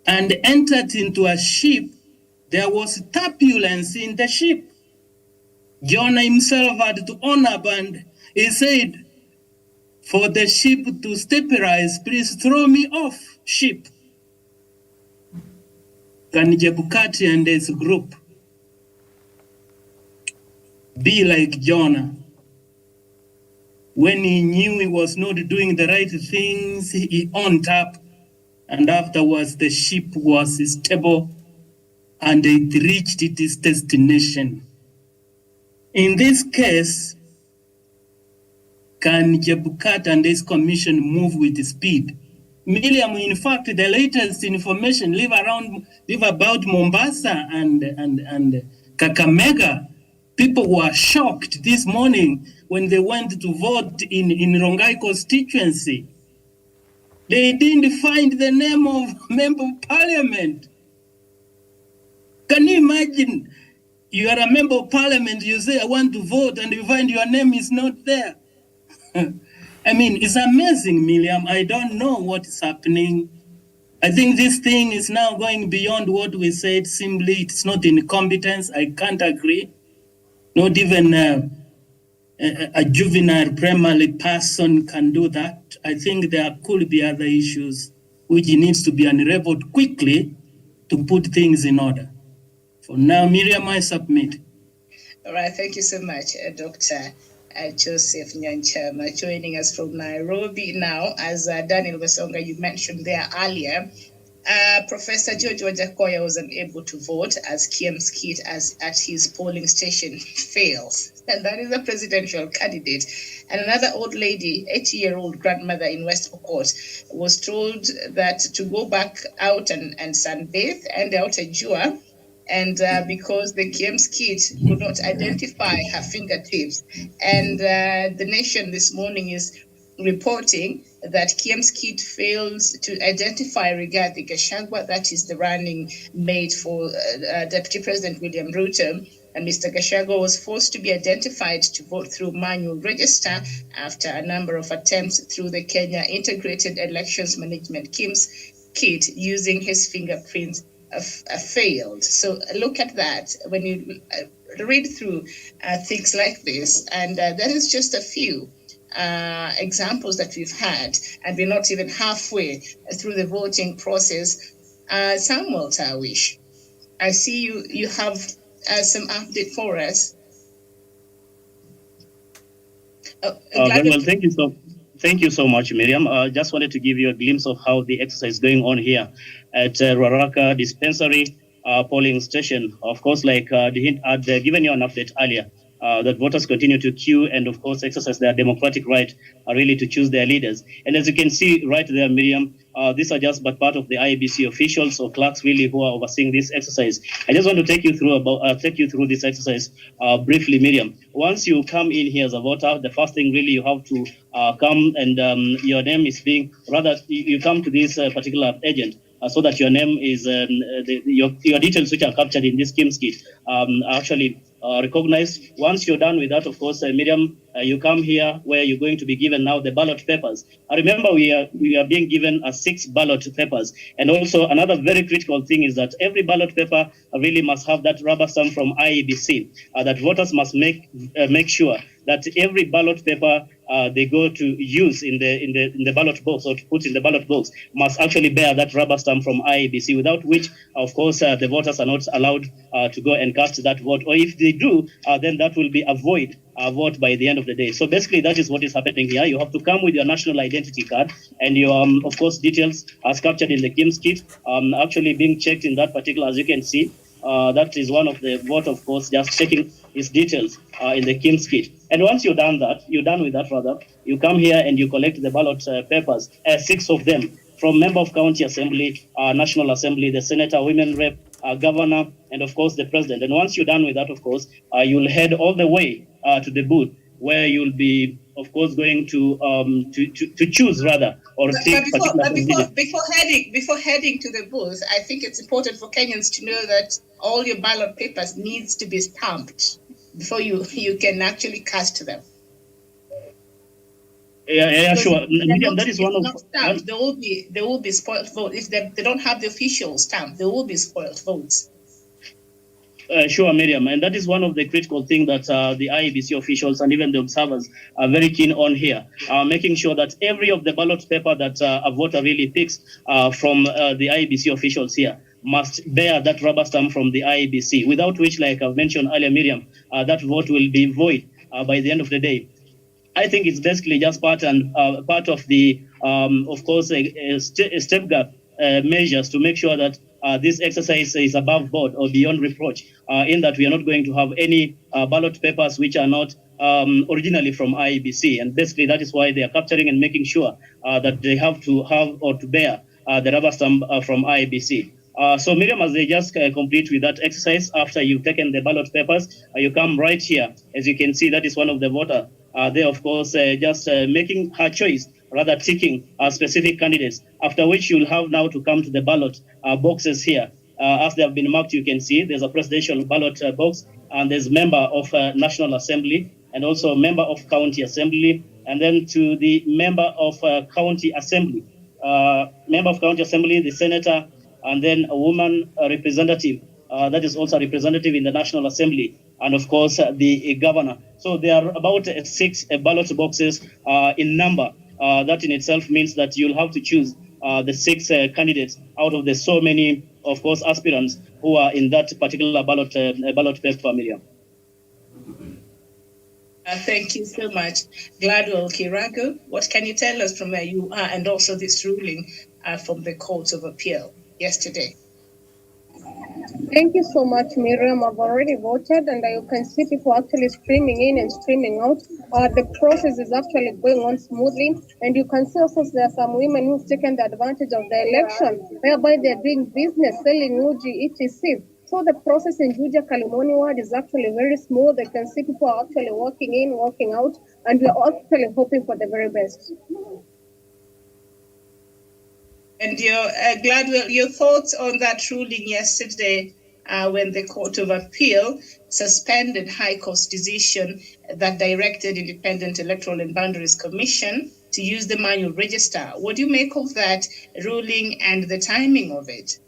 and entered into a ship, there was turbulence in the ship. Jonah himself had to own up, and he said, for the ship to stabilize, please throw me off ship. Can Jebukati and his group be like Jonah? When he knew he was not doing the right things, he owned up, and afterwards the ship was stable and it reached its destination. In this case, can Jebukati and his commission move with speed? Miriam, in fact, the latest information live about Mombasa and Kakamega. People were shocked this morning when they went to vote in Rongai constituency. They didn't find the name of member of parliament. Can you imagine? You are a member of parliament, you say, I want to vote, and you find your name is not there. I mean, it's amazing, Miriam. I don't know what is happening. I think this thing is now going beyond what we said. Simply, it's not incompetence. I can't agree. Not even a juvenile primary person can do that. I think there could be other issues which needs to be unraveled quickly to put things in order. For now, Miriam, I submit. All right, thank you so much, Dr. Joseph Nyanchama, joining us from Nairobi now. As Daniel Wesonga, you mentioned there earlier, Professor George Wajakoya was unable to vote as Kiem Skit at his polling station fails. And that is a presidential candidate. And another old lady, 80-year-old grandmother in West Pokot, was told that to go back out and sunbathe and out a jua. And because the KM's kit could not identify her fingertips. And the Nation this morning is reporting that KM's kit fails to identify Rigathi Gachagua, that is the running mate for Deputy President William Ruto. And Mr. Gachagua was forced to be identified to vote through manual register after a number of attempts through the Kenya Integrated Elections Management KIMS kit using his fingerprints failed. So look at that when you read through things like this, and that is just a few examples that we've had, and we're not even halfway through the voting process. Samuel Tawish, I see you have some update for us. Well, thank you so much, Miriam. I just wanted to give you a glimpse of how the exercise is going on here at Ruaraka Dispensary polling station. Of course, like I'd given you an update earlier, that voters continue to queue and, of course, exercise their democratic right really to choose their leaders. And as you can see right there, Miriam, these are just but part of the IEBC officials or clerks really who are overseeing this exercise. I just want to take you through this exercise briefly, Miriam. Once you come in here as a voter, the first thing really you have to come and your name is being, rather you come to this particular agent so that your name is, your details which are captured in this KIMS kit actually recognized. Once you're done with that, of course, Miriam, you come here where you're going to be given now the ballot papers. Remember, we are being given 6 ballot papers. And also another very critical thing is that every ballot paper really must have that rubber stamp from IEBC, that voters must make sure that every ballot paper they go to use in the ballot box or to put in the ballot box must actually bear that rubber stamp from IEBC, without which, of course, the voters are not allowed to go and cast that vote. Or if they do, then that will be a void vote by the end of the day. So basically, that is what is happening here. You have to come with your national identity card and your, of course, details as captured in the KIMS kit, actually being checked in that particular, as you can see. That is one of the vote, of course, just checking his details in the KIMS kit. And once you're done with that, rather, you come here and you collect the ballot papers, 6 of them, from member of county assembly, national assembly, the senator, women rep, governor, and of course the president. And once you're done with that, of course, you'll head all the way to the booth where you'll be, of course, going to choose rather, or take before heading to the booth, I think it's important for Kenyans to know that all your ballot papers needs to be stamped before you can actually cast them. Yeah, sure. Miriam, that is one of stamped, there will be spoiled votes. If they don't have the official stamp, there will be spoiled votes. Sure, Miriam, and that is one of the critical things that the IEBC officials and even the observers are very keen on here, making sure that every of the ballot paper that a voter really picks from the IEBC officials here must bear that rubber stamp from the IEBC, without which, like I've mentioned earlier, Miriam, that vote will be void by the end of the day. I think it's basically just part of the, of course, a stepgap measures to make sure that this exercise is above board or beyond reproach, in that we are not going to have any ballot papers which are not originally from IEBC. And basically that is why they are capturing and making sure that they have to have or to bear the rubber stamp from IEBC. So Miriam, as they just complete with that exercise, after you've taken the ballot papers, you come right here. As you can see, that is one of the voter. They, of course, just making her choice, rather ticking specific candidates, after which you'll have now to come to the ballot boxes here. As they have been marked, you can see there's a presidential ballot box, and there's member of National Assembly, and also member of County Assembly, and then to the member of County Assembly. Member of County Assembly, the senator, and then a woman representative that is also a representative in the National Assembly, and of course the governor. So there are about 6 ballot boxes in number. That in itself means that you'll have to choose the 6 candidates out of the so many, of course, aspirants who are in that particular ballot paper, Miriam. Thank you so much, Gladwell Kirago. What can you tell us from where you are and also this ruling from the Court of Appeal yesterday? Thank you so much, Miriam. I've already voted, and you can see people actually streaming in and streaming out. The process is actually going on smoothly, and you can see also there are some women who've taken the advantage of the election, whereby they're doing business, selling uji, etc. So the process in Juja Kalimoni ward is actually very smooth. You can see people are actually walking in, walking out, and we're actually hoping for the very best. And Gladwell, your thoughts on that ruling yesterday when the Court of Appeal suspended High Court's decision that directed Independent Electoral and Boundaries Commission to use the manual register. What do you make of that ruling and the timing of it?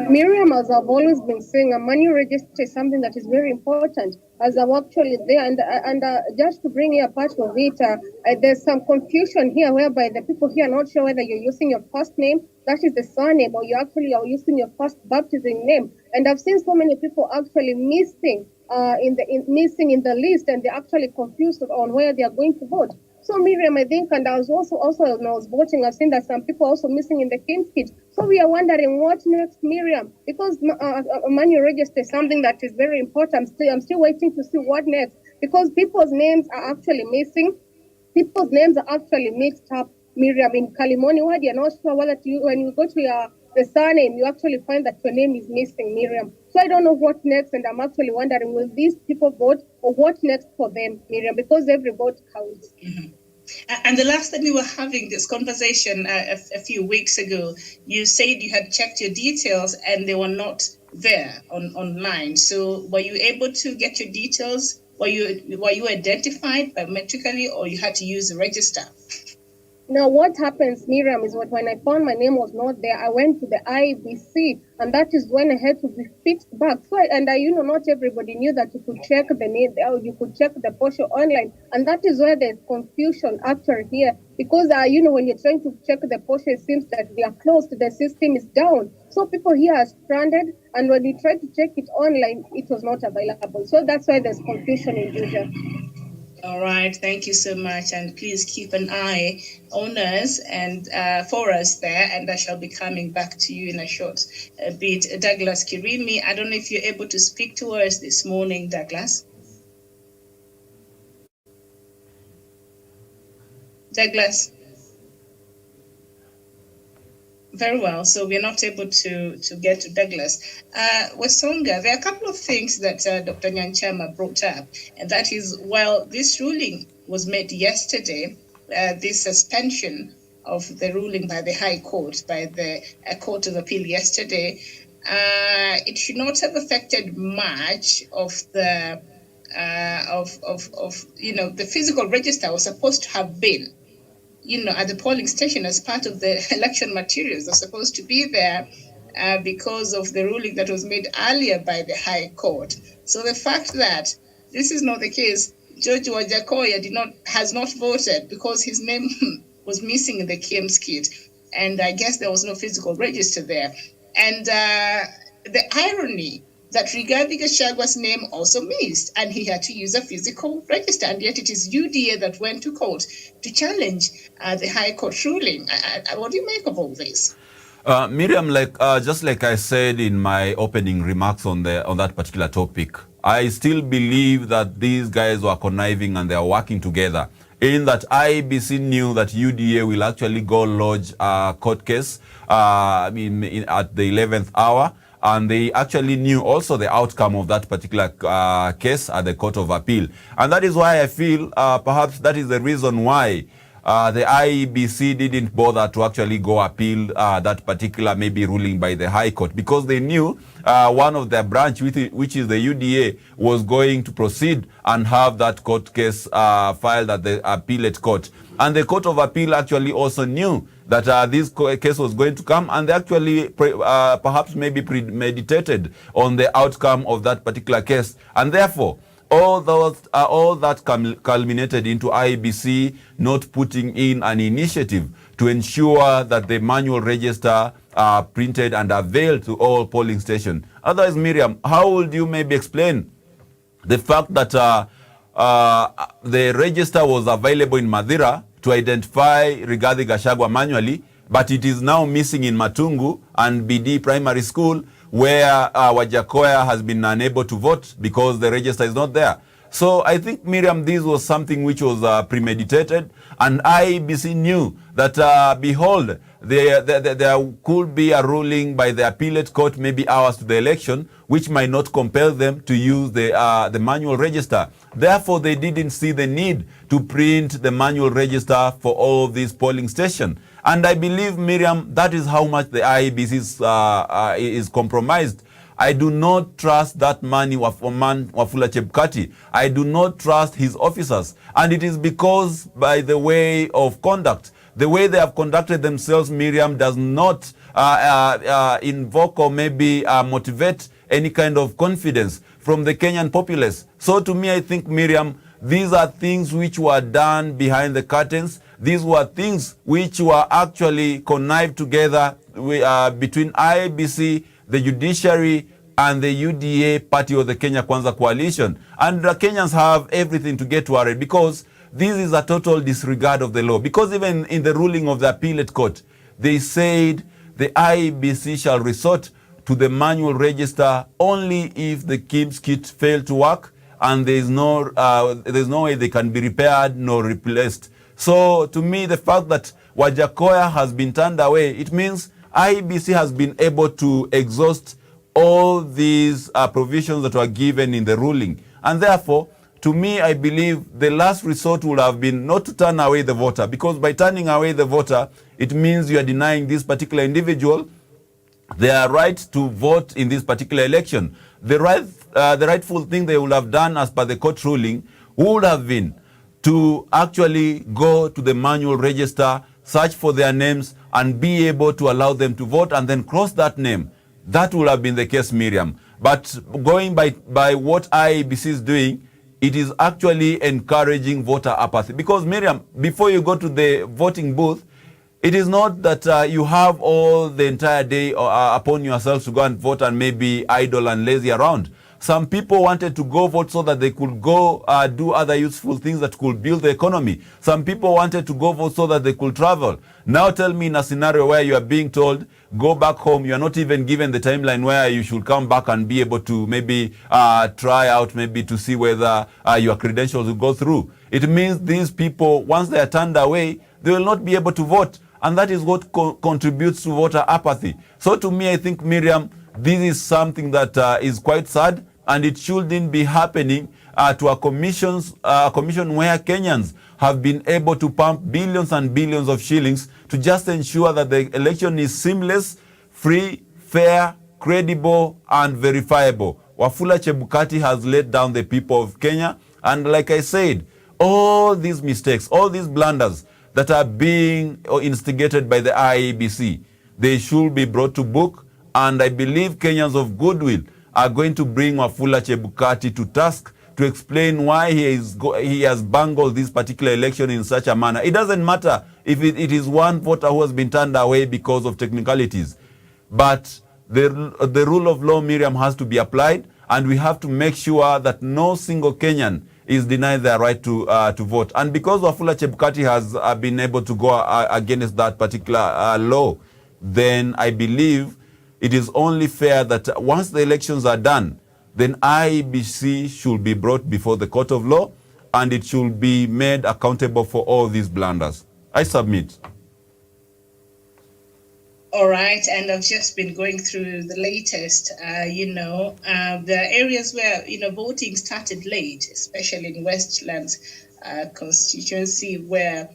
Miriam, as I've always been saying, a manual register is something that is very important, as I'm actually there. And just to bring you a part of it, there's some confusion here whereby the people here are not sure whether you're using your first name, that is the surname, or you actually are using your first baptizing name. And I've seen so many people actually missing in the list, and they're actually confused on where they are going to vote. So Miriam, I think, and I was also when I was voting, I've seen that some people are also missing in the King's kit. So we are wondering what next, Miriam, because manual register is something that is very important. I'm still waiting to see what next, because people's names are actually missing. People's names are actually mixed up. Miriam, in Kalimoni ward, you're not sure whether when you go to the surname, you actually find that your name is missing, Miriam. So I don't know what next, and I'm actually wondering, will these people vote, or what next for them, Miriam, because every vote counts. Mm-hmm. And the last time we were having this conversation a few weeks ago, you said you had checked your details and they were not there online. So were you able to get your details? Were you identified biometrically, or you had to use the register? Now, what happens, Miriam, is when I found my name was not there, I went to the IBC, and that is when I had to be fixed back. So, not everybody knew that you could check the name, or you could check the portion online, and that is where there's confusion actually here, because when you're trying to check the portion, it seems that they are closed, the system is down. So people here are stranded, and when you try to check it online, it was not available. So that's why there's confusion in Georgia. All right, thank you so much, and please keep an eye on us and for us there, and I shall be coming back to you in a short bit. Douglas Kirimi, I don't know if you're able to speak to us this morning, Douglas. Douglas. Very well. So we're not able to get to Douglas. Wesonga, there are a couple of things that Dr. Nyanchama brought up, and that is, while this ruling was made yesterday, this suspension of the ruling by the High Court, by the Court of Appeal yesterday, it should not have affected much of the the physical register was supposed to have been at the polling station as part of the election materials. Are supposed to be there because of the ruling that was made earlier by the High Court. So the fact that this is not the case, George Wajakoya has not voted because his name was missing in the KM's kit, and I guess there was no physical register there. And the irony that Rigathi Gachagwa's name also missed, and he had to use a physical register, and yet it is UDA that went to court to challenge the High Court ruling. What do you make of all this? Miriam, just like I said in my opening remarks on that particular topic, I still believe that these guys were conniving and they are working together. In that IBC knew that UDA will actually go lodge a court case at the 11th hour. And they actually knew also the outcome of that particular case at the Court of Appeal. And that is why I feel perhaps that is the reason why the IEBC didn't bother to actually go appeal that particular maybe ruling by the High Court, because they knew one of their branch, which is the UDA, was going to proceed and have that court case filed at the appellate court. And the Court of Appeal actually also knew that this case was going to come, and they actually perhaps maybe premeditated on the outcome of that particular case. And therefore, all that culminated into IEBC not putting in an initiative to ensure that the manual register are printed and availed to all polling stations. Otherwise, Miriam, how would you maybe explain the fact that the register was available in Madira to identify Rigathi Gachagua manually, but it is now missing in Matungu and BD Primary School, where Wajakoya has been unable to vote because the register is not there. So I think, Miriam, this was something which was premeditated, and IEBC knew that, behold, there could be a ruling by the appellate court maybe hours to the election, which might not compel them to use the manual register. Therefore, they didn't see the need to print the manual register for all these polling stations. And I believe, Miriam, that is how much the IEBC is compromised. I do not trust that man Wafula Chebukati. I do not trust his officers. And it is because by the way of conduct, the way they have conducted themselves, Miriam, does not invoke or maybe motivate any kind of confidence from the Kenyan populace. So to me, I think, Miriam, these are things which were done behind the curtains. These were things which were actually connived together between IEBC, the judiciary, and the UDA party of the Kenya Kwanza coalition. And the Kenyans have everything to get worried, because this is a total disregard of the law. Because even in the ruling of the appellate court, they said the IEBC shall resort to the manual register only if the KIMS kit failed to work and there's no way they can be repaired nor replaced. So to me, the fact that Wajakoya has been turned away, it means IEBC has been able to exhaust all these provisions that were given in the ruling. And therefore, to me, I believe the last resort would have been not to turn away the voter, because by turning away the voter, it means you are denying this particular individual their right to vote in this particular election. The rightful thing they would have done as per the court ruling would have been to actually go to the manual register, search for their names, and be able to allow them to vote and then cross that name. That would have been the case, Miriam. But going by what IEBC is doing, it is actually encouraging voter apathy. Because, Miriam, before you go to the voting booth, it is not that you have all the entire day upon yourselves to go and vote and maybe idle and lazy around. Some people wanted to go vote so that they could go do other useful things that could build the economy. Some people wanted to go vote so that they could travel. Now tell me, in a scenario where you are being told, go back home, you are not even given the timeline where you should come back and be able to maybe try out, maybe to see whether your credentials will go through. It means these people, once they are turned away, they will not be able to vote. And that is what contributes to voter apathy. So to me, I think, Miriam, this is something that is quite sad, and it shouldn't be happening to a commission where Kenyans have been able to pump billions and billions of shillings to just ensure that the election is seamless, free, fair, credible, and verifiable. Wafula Chebukati has let down the people of Kenya, and like I said, all these mistakes, all these blunders that are being instigated by the IEBC, they should be brought to book, and I believe Kenyans of goodwill are going to bring Wafula Chebukati to task to explain why he has bungled this particular election in such a manner. It doesn't matter if it is one voter who has been turned away because of technicalities, but the rule of law, Miriam, has to be applied, and we have to make sure that no single Kenyan is denied their right to vote. And because Wafula Chebukati has been able to go against that particular law, then I believe it is only fair that once the elections are done, then IEBC should be brought before the court of law, and it should be made accountable for all these blunders. I submit. All right, and I've just been going through the latest. The areas where voting started late, especially in Westlands constituency, where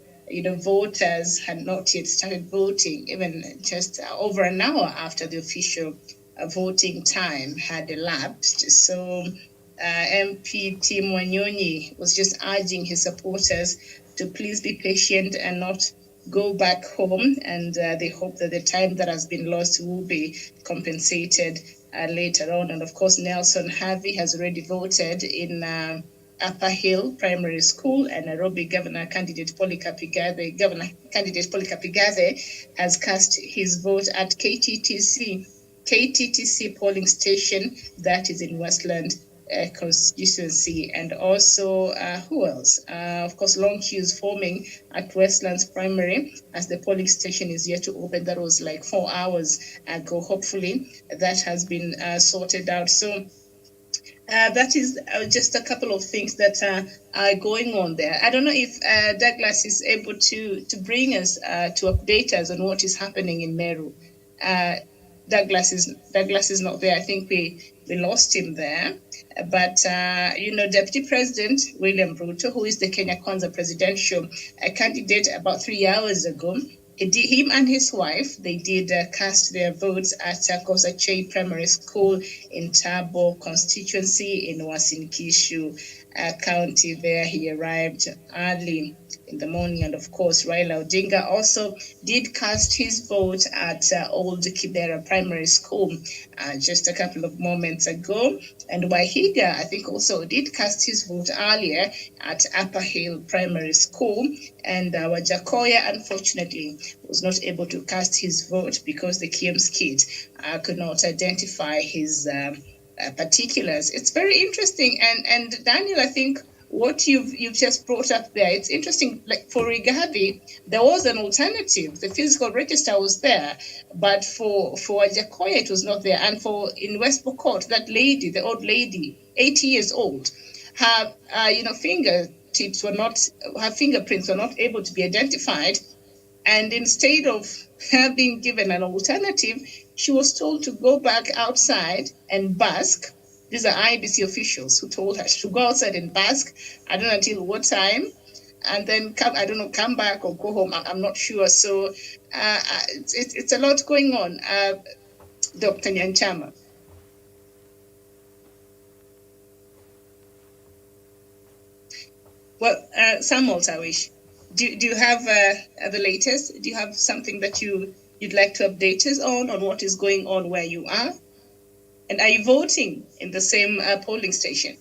voters had not yet started voting, even just over an hour after the official voting time had elapsed. So MP Tim Wanyonyi was just urging his supporters to please be patient and not go back home, and they hope that the time that has been lost will be compensated later on. And of course, Nelson Harvey has already voted in Upper Hill Primary School, and Nairobi Governor candidate Polycarp Igathe has cast his vote at KTTC polling station that is in Westland constituency. And also, who else? Of course, long queues forming at Westlands Primary as the polling station is yet to open. That was like 4 hours ago. Hopefully, that has been sorted out. So that is just a couple of things that are going on there. I don't know if Douglas is able to bring us to update us on what is happening in Meru. Douglas is not there. I think we lost him there. But Deputy President William Ruto, who is the Kenya Kwanza presidential candidate, about 3 hours ago, him and his wife, they did cast their votes at Kosachei Primary School in Tabo constituency in Uasin Gishu County. There he arrived early in the morning, and of course Raila Odinga also did cast his vote at Old Kibera Primary School just a couple of moments ago. And Wahiga, I think, also did cast his vote earlier at Upper Hill Primary School. And Wajakoya, unfortunately, was not able to cast his vote because the KM's kid could not identify his particulars. It's very interesting. And Daniel, I think what you've just brought up there, it's interesting. Like for Rigathi, there was an alternative. The physical register was there, but for Wajakoya, it was not there. And for in West Pokot, that lady, the old lady, 80 years old, her fingerprints were not able to be identified. And instead of her being given an alternative, she was told to go back outside and bask. These are IBC officials who told her to go outside and bask. I don't know until what time, and then come back or go home. I'm not sure. So it's a lot going on, Dr. Nyanchama. Well, Samuel Tawish, do you have the latest? Do you have something that you'd like to update us on what is going on where you are? And are you voting in the same polling station?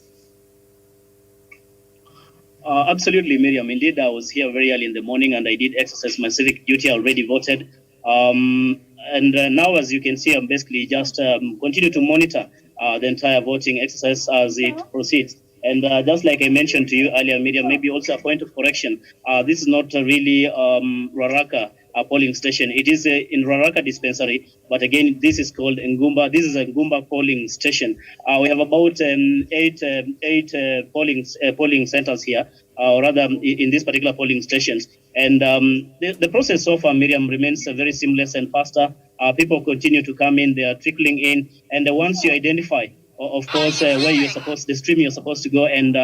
Absolutely, Miriam. Indeed, I was here very early in the morning and I did exercise my civic duty. I already voted. And now, as you can see, I'm basically just continue to monitor the entire voting exercise as it proceeds. And just like I mentioned to you earlier, Miriam, maybe also a point of correction. This is not really Ruaraka polling station. It is in Ruaraka dispensary, but again, this is called Ngumba. This is a Ngumba polling station. We have about eight polling centers here, or rather in this particular polling stations. And the process so far, Miriam, remains very seamless and faster. People continue to come in, they are trickling in, and once you identify, of course, where you're supposed, the stream you're supposed to go and,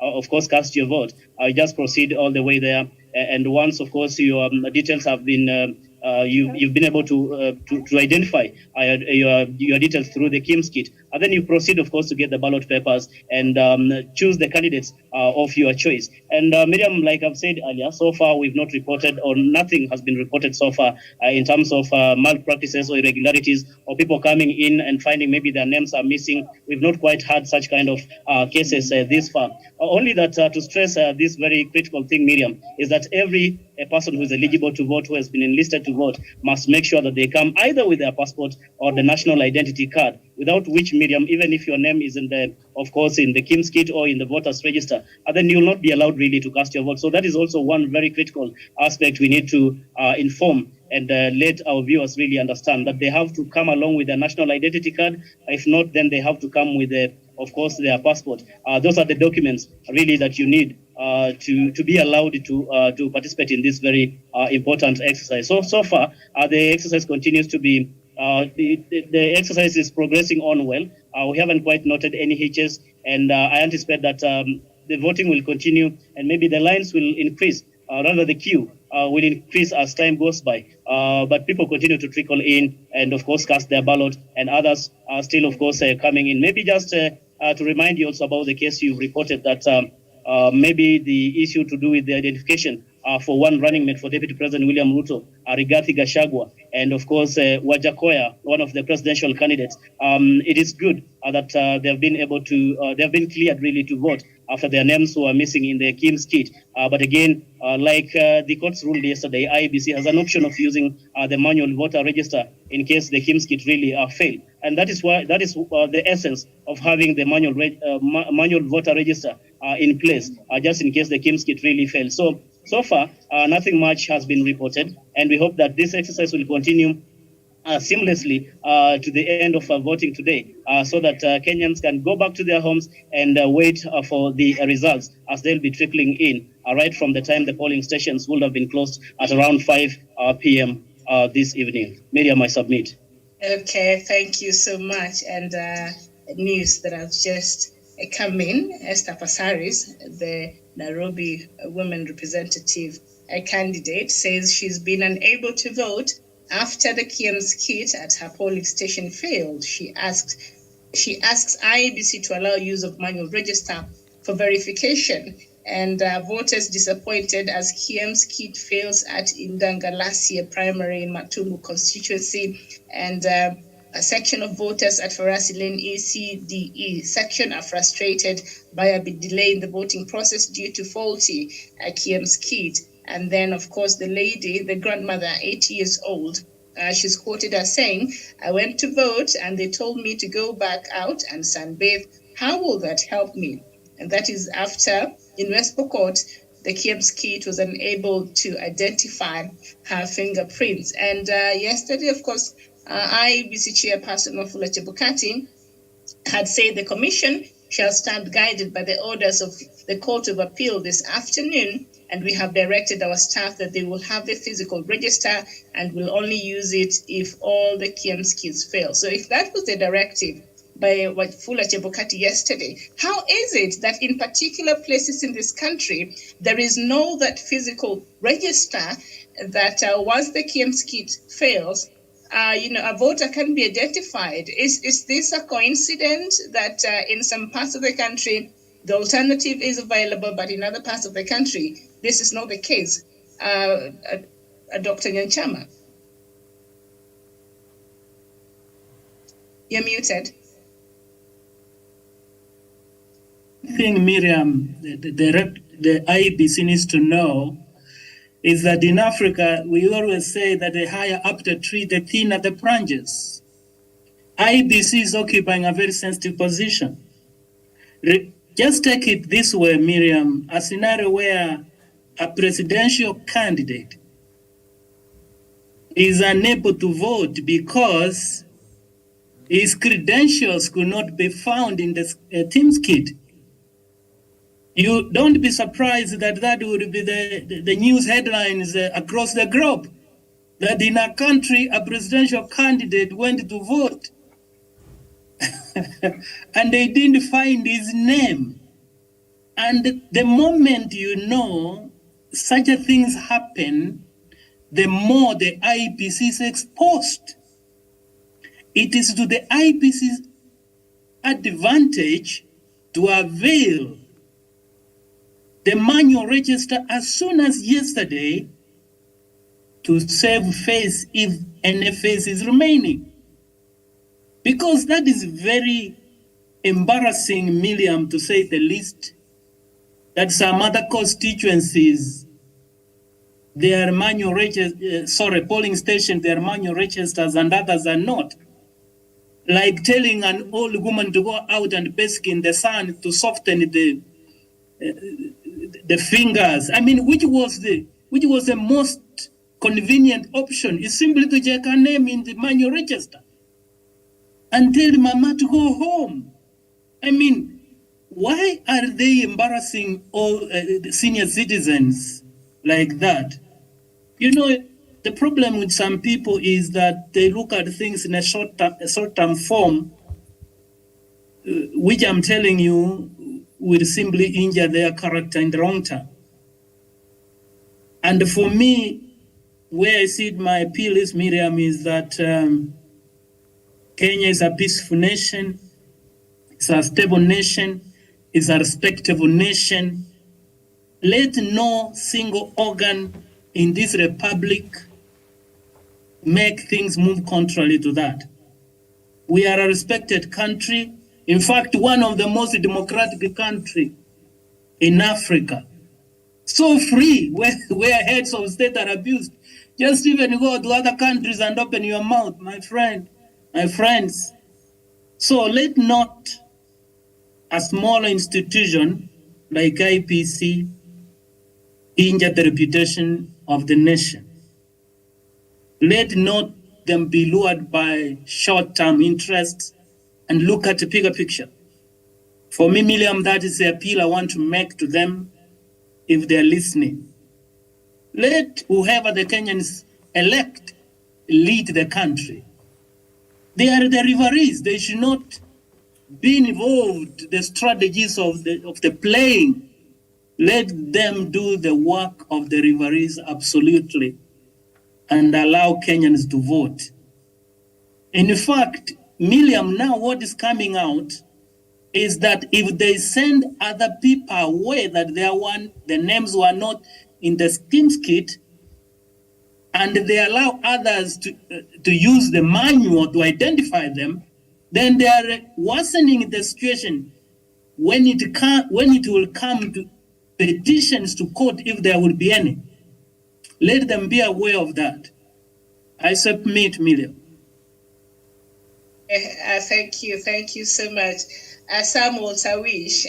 of course, cast your vote, just proceed all the way there. And once, of course, your details have been, you've been able to identify your details through the KIMS kit, and then you proceed, of course, to get the ballot papers and choose the candidates of your choice. And Miriam, like I've said earlier, so far we've not reported, or nothing has been reported so far in terms of malpractices or irregularities or people coming in and finding maybe their names are missing. We've not quite had such kind of cases this far. Only that to stress this very critical thing, Miriam, is that every person who is eligible to vote, who has been enlisted to vote, must make sure that they come either with their passport or the national identity card, without which, Miriam, even if your name is in the, of course, in the KIMS kit or in the voters register, then you will not be allowed really to cast your vote. So that is also one very critical aspect we need to inform and let our viewers really understand, that they have to come along with their national identity card. If not, then they have to come with, of course, their passport. Those are the documents really that you need to be allowed to participate in this very important exercise. So far, the exercise continues to be, the exercise is progressing on well. We haven't quite noted any hitches, and I anticipate that the voting will continue, and maybe the lines will increase, rather the queue will increase as time goes by. But people continue to trickle in and, of course, cast their ballot, and others are still, of course, coming in. Maybe just to remind you also about the case you've reported, that maybe the issue to do with the identification for one running mate for Deputy President William Ruto, Rigathi Gachagua, and of course Wajakoya, one of the presidential candidates. It is good that they have been able to, they have been cleared really to vote. after their names were missing in the Kim's kit. But again, like the courts ruled yesterday, IEBC has an option of using the manual voter register in case the Kim's kit really failed. And that is the essence of having the manual voter register in place, just in case the Kim's kit really fails. So far, nothing much has been reported, and we hope that this exercise will continue seamlessly to the end of voting today, so that Kenyans can go back to their homes and wait for the results as they'll be trickling in right from the time the polling stations would have been closed at around 5 p.m. This evening. Miriam, I submit. Okay, thank you so much. And news that have just come in, Esther Passaris, the Nairobi women representative candidate, says she's been unable to vote after the Kim's kit at her polling station failed. She asks IEBC to allow use of manual register for verification, and voters disappointed as Kim's kit fails at Indangalasia primary in Matumbu constituency, and a section of voters at Farasi Lane ECDE section are frustrated by a delay in the voting process due to faulty Kim's kit. And then, of course, the lady, the grandmother, 80 years old, she's quoted as saying, "I went to vote and they told me to go back out and sunbathe. How will that help me?" And that is after, in West Pokot, the Kim's kit was unable to identify her fingerprints. And yesterday, of course, IEBC chairperson Wafula Chebukati had said the commission shall stand guided by the orders of the Court of Appeal this afternoon, and we have directed our staff that they will have the physical register and will only use it if all the Kim's kits fail. So if that was the directive by Wafula Chebukati yesterday, how is it that in particular places in this country, there is no that physical register that once the Kim's kit fails, a voter can be identified? Is this a coincidence that in some parts of the country, the alternative is available, but in other parts of the country, this is not the case? Dr. Nyanchama, you're muted. I think, Miriam, the IEBC needs to know is that in Africa, we always say that the higher up the tree, the thinner the branches. IEBC is occupying a very sensitive position. Just take it this way, Miriam, a scenario where a presidential candidate is unable to vote because his credentials could not be found in the team's kit. You don't be surprised that would be the news headlines across the globe, that in a country, a presidential candidate went to vote and they didn't find his name. And the moment such a things happen, the more the IEBC is exposed. It is to the IEBC's advantage to avail the manual register as soon as yesterday to save face if any face is remaining. Because that is very embarrassing, Miriam, to say the least, that some other constituencies, their manual polling stations, their manual registers and others are not. Like telling an old woman to go out and bask in the sun to soften the fingers. I mean, which was the most convenient option? Is simply to check her name in the manual register and tell Mama to go home. I mean, why are they embarrassing all the senior citizens like that? The problem with some people is that they look at things in a short-term form, which I'm telling you will simply injure their character in the long term. And for me, where I see my appeal is, Miriam, is that Kenya is a peaceful nation, it's a stable nation, it's a respectable nation. Let no single organ in this republic make things move contrary to that. We are a respected country. In fact, one of the most democratic country in Africa. So free, where heads of state are abused. Just even go to other countries and open your mouth, my friend, my friends. So let not a small institution like IPC injure the reputation of the nation. Let not them be lured by short-term interests and look at the bigger picture. For me, Miriam, that is the appeal I want to make to them if they're listening. Let whoever the Kenyans elect lead the country. They are the referees. They should not be involved in the strategies of the playing. Let them do the work of the referees absolutely and allow Kenyans to vote. In fact, Miriam, now what is coming out is that if they send other people away that the names were not in the schemes kit, and they allow others to use the manual to identify them, then they are worsening the situation when it will come to petitions to court, if there will be any. Let them be aware of that. I submit, Miriam. Thank you so much. Samuel Tawish,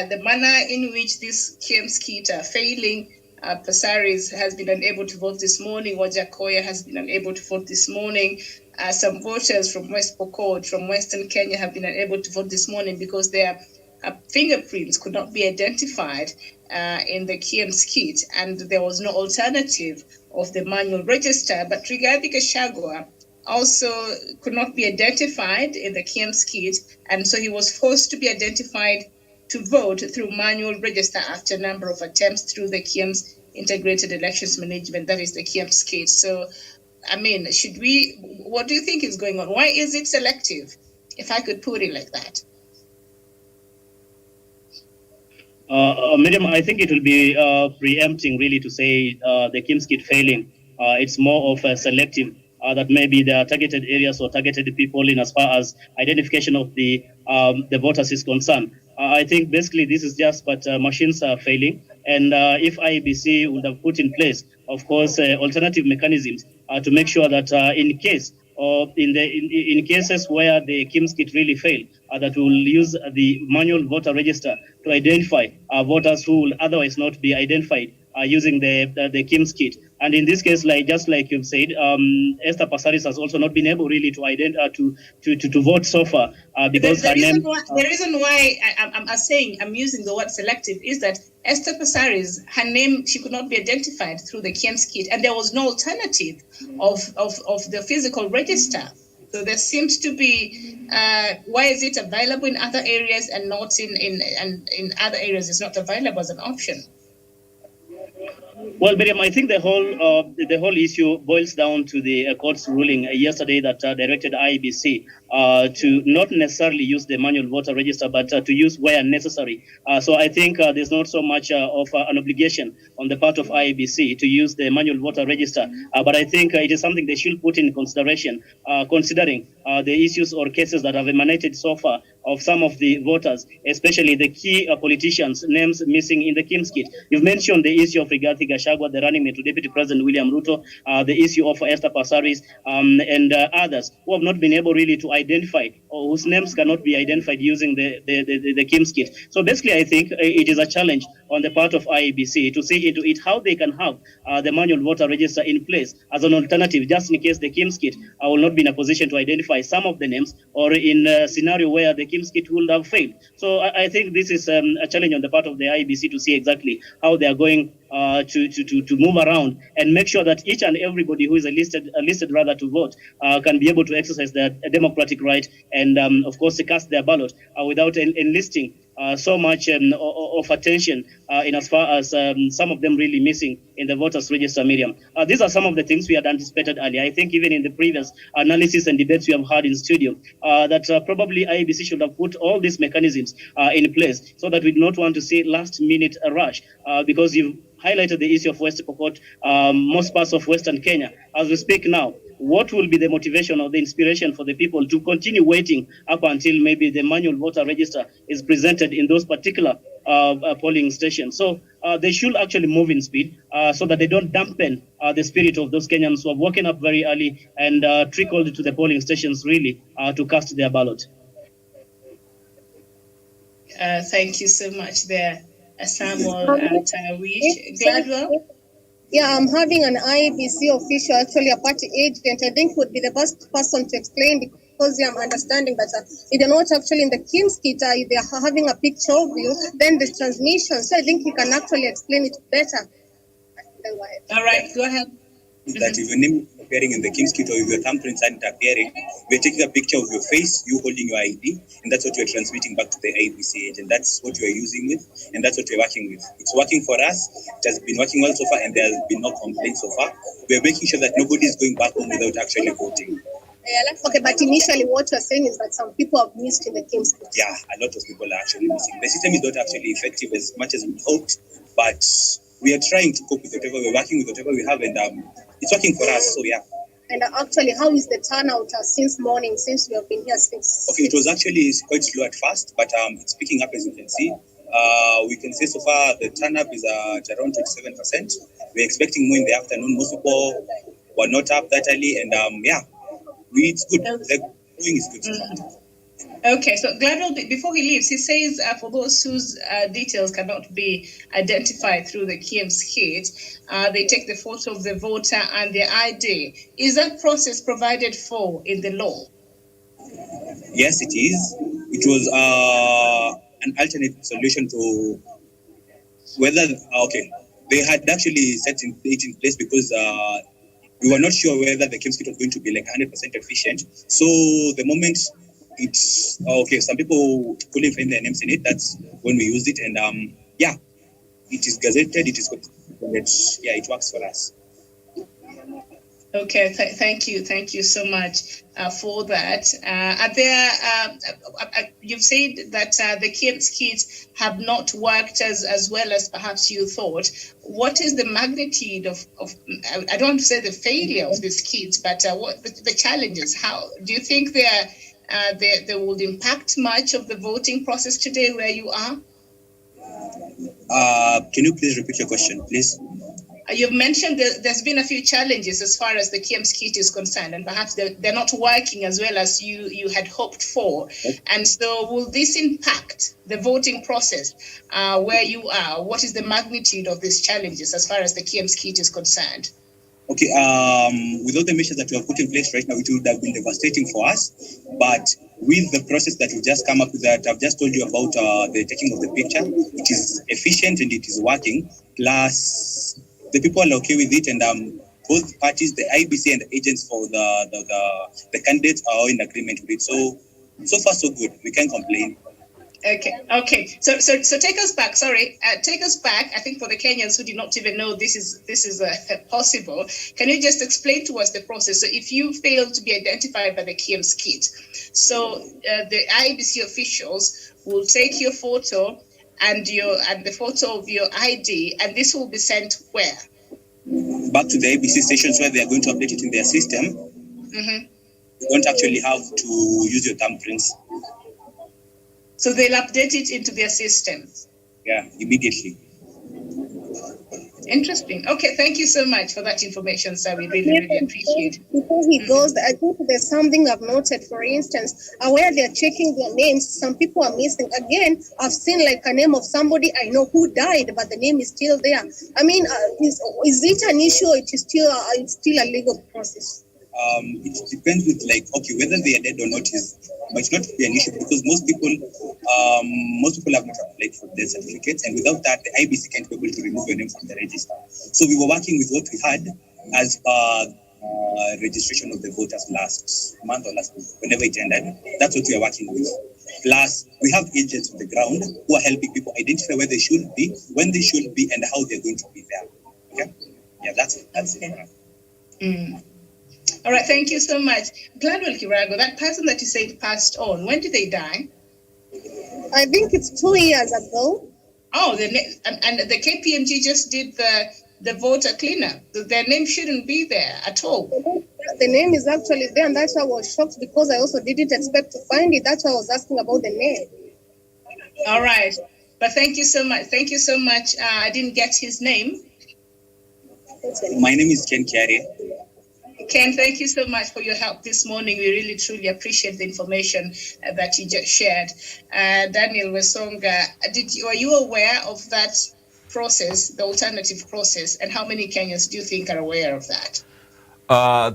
the manner in which these KM's kit are failing, Pasaris has been unable to vote this morning, Wajakoya has been unable to vote this morning, some voters from West Pokot, from Western Kenya have been unable to vote this morning because their fingerprints could not be identified in the KM's kit, and there was no alternative of the manual register. But Rigathi Gachagua also could not be identified in the KM's kit, and so he was forced to be identified to vote through manual register after a number of attempts through the KM's Integrated Elections Management, that is the KM's kit. So, I mean, what do you think is going on? Why is it selective, if I could put it like that? Miriam, I think it will be preempting really to say the KM's kit failing. It's more of a selective, that maybe there are targeted areas or targeted people in as far as identification of the voters is concerned. I think basically this is just, but machines are failing. And if IEBC would have put in place, of course, alternative mechanisms to make sure that in case or in cases where the KM's kit really fail, that will use the manual voter register to identify voters who will otherwise not be identified using the KM's kit. And in this case, just like you've said, Esther Passaris has also not been able really to vote so far because the reason why I'm using the word selective is that Esther Passaris, her name, she could not be identified through the KM's kit, and there was no alternative of the physical register. So there seems to be why is it available in other areas and not in other areas it's not available as an option? Well, Miriam, I think the whole issue boils down to the court's ruling yesterday that directed IEBC to not necessarily use the manual voter register, but to use where necessary. So I think there's not so much of an obligation on the part of IEBC to use the manual voter register, but I think it is something they should put in consideration, considering the issues or cases that have emanated so far of some of the voters, especially the key politicians' names missing in the KM's kit. You've mentioned the issue of Rigathi Gachagua, the running mate to Deputy President William Ruto, the issue of Esther Passaris, and others who have not been able really to identify or whose names cannot be identified using the KM's kit. So basically, I think it is a challenge on the part of IEBC to see into it how they can have the manual voter register in place as an alternative, just in case the KM's kit will not be in a position to identify some of the names, or in a scenario where the KM's kit would have failed. So I think this is a challenge on the part of the IEBC to see exactly how they are going to move around and make sure that each and everybody who is listed rather to vote can be able to exercise their democratic right and of course cast their ballot without enlisting so much of attention in as far as some of them really missing in the voters register, Miriam. These are some of the things we had anticipated earlier. I think even in the previous analysis and debates we have had in studio, that probably IEBC should have put all these mechanisms in place so that we do not want to see last minute rush because you've highlighted the issue of West Pokot, most parts of Western Kenya. As we speak now, what will be the motivation or the inspiration for the people to continue waiting up until maybe the manual voter register is presented in those particular polling stations. So they should actually move in speed so that they don't dampen the spirit of those Kenyans who have woken up very early and trickled to the polling stations really to cast their ballot. Thank you so much there, Samuel Tawish. Gladwell? Yeah, I'm having an IEBC official, actually a party agent. I think would be the best person to explain because I'm understanding that if you're not actually in the Kim's kit, they are having a picture of you, then the transmission. So I think he can actually explain it better. All right, go ahead. That if your name is appearing in the Kim's kit or if your thumbprints aren't appearing, we're taking a picture of your face, you holding your ID, and that's what we're transmitting back to the IEBC agent. That's what we're using with, and that's what we're working with. It's working for us. It has been working well so far, and there has been no complaints so far. We're making sure that nobody is going back home without actually voting. Okay, but initially what you're saying is that some people have missed in the Kim's kit. Yeah, a lot of people are actually missing. The system is not actually effective as much as we hoped, but we are trying to cope with whatever we're working with, whatever we have, and it's working for us. So yeah. And actually, how is the turnout since morning, since we have been here since? Okay, it was actually quite slow at first, but it's picking up as you can see. We can say so far the turn-up is at around 27%. We're expecting more in the afternoon. Most people were not up that early, and it's good. The doing is good so far. Okay, so Gladwell, before he leaves, he says for those whose details cannot be identified through the Kim's kit, they take the photo of the voter and their ID. Is that process provided for in the law? Yes, it is. It was an alternate solution to whether, they had actually set it in place because we were not sure whether the Kim's kit was going to be like 100% efficient. So the moment it's some people couldn't find their names in it. That's when we used it, and it is gazetted. It is it works for us. Okay, thank you so much for that. Are there? You've said that the Kim's kits have not worked as well as perhaps you thought. What is the magnitude of I don't want to say the failure of these kits, but what the challenges? How do you think they will impact much of the voting process today where you are? Can you please repeat your question, please? You've mentioned there's been a few challenges as far as the Kim's kit is concerned, and perhaps they're not working as well as you had hoped for. And so will this impact the voting process where you are? What is the magnitude of these challenges as far as the Kim's kit is concerned? Okay, with all the measures that we have put in place right now, it would have been devastating for us. But with the process that we've just come up with, that I've just told you about the taking of the picture, it is efficient and it is working. Plus, the people are okay with it, and both parties, the IBC and the agents for the candidates, are all in agreement with it. So far, so good. We can't complain. Okay. So take us back. Take us back. I think for the Kenyans who did not even know this is possible, can you just explain to us the process? So if you fail to be identified by the Kim's kit, so the IBC officials will take your photo and the photo of your ID, and this will be sent where? Back to the IBC stations where they are going to update it in their system. Mm-hmm. You don't actually have to use your thumbprints. So they'll update it into their systems? Yeah, immediately. Interesting. Okay, thank you so much for that information, sir. We really appreciate it. Before he goes, I think there's something I've noted, for instance, where they're checking their names, some people are missing. Again, I've seen like a name of somebody I know who died, but the name is still there. I mean, is it an issue or it's still a legal process? It depends with whether they are dead or not might not be an issue, because most people have not applied for death certificates, and without that, the IBC can't be able to remove your name from the register. So we were working with what we had as registration of the voters last month or last week, whenever it ended. That's what we are working with. Plus, we have agents on the ground who are helping people identify where they should be, when they should be, and how they're going to be there. Okay? Yeah, that's it. All right, thank you so much. Gladwell Kirago, that person that you said passed on, when did they die? I think it's 2 years ago. Oh, and the KPMG just did the voter cleanup. Their name shouldn't be there at all. The name is actually there, and that's why I was shocked, because I also didn't expect to find it. That's why I was asking about the name. All right. But thank you so much. Thank you so much. I didn't get his name. My name is Ken Kiari. Ken, thank you so much for your help this morning. We really, truly appreciate the information that you just shared. Daniel Wesonga, are you aware of that process, the alternative process, and how many Kenyans do you think are aware of that?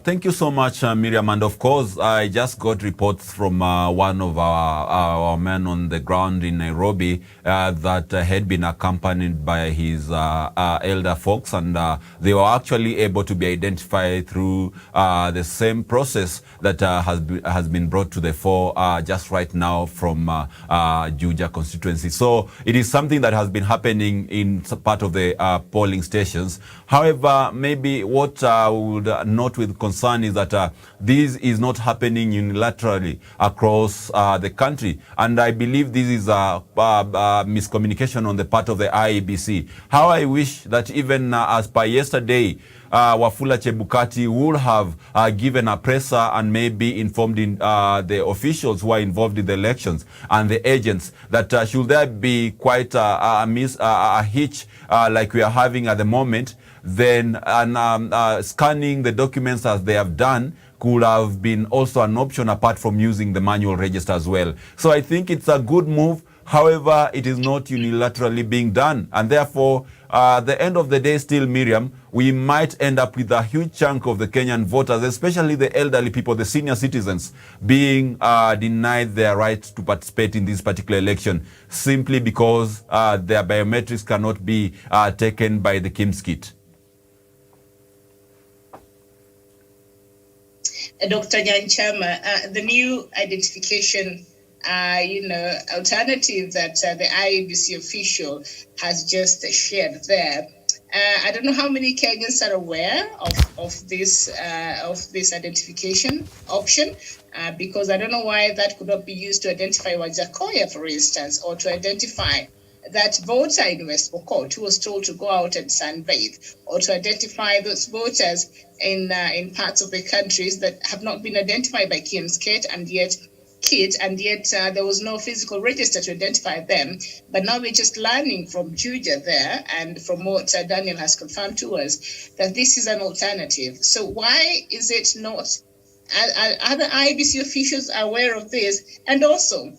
Thank you so much, Miriam. And of course, I just got reports from one of our men on the ground in Nairobi that had been accompanied by his elder folks, and they were actually able to be identified through the same process that has been brought to the fore just right now from Juja constituency. So it is something that has been happening in part of the polling stations. However, maybe what would note with concern is that this is not happening unilaterally across the country, and I believe this is a miscommunication on the part of the IEBC. How I wish that even as per yesterday, Wafula Chebukati would have given a presser and maybe informed the officials who are involved in the elections and the agents that should there be quite a hitch like we are having at the moment, then scanning the documents as they have done could have been also an option apart from using the manual register as well. So I think it's a good move. However, it is not unilaterally being done. And therefore, at the end of the day, still, Miriam, we might end up with a huge chunk of the Kenyan voters, especially the elderly people, the senior citizens, being denied their right to participate in this particular election simply because their biometrics cannot be taken by the KIMS kit. Dr. Nyanchama, the new identification alternative that the IEBC official has just shared there. I don't know how many Kenyans are aware of this identification option, because I don't know why that could not be used to identify Wajakoya, for instance, or to identify that voter in West Pokot who was told to go out and sunbathe, or to identify those voters in parts of the countries that have not been identified by KIMS kit, and yet there was no physical register to identify them. But now we're just learning from Juja there, and from what Daniel has confirmed to us, that this is an alternative. So why is it not? Are the IEBC officials aware of this? And also,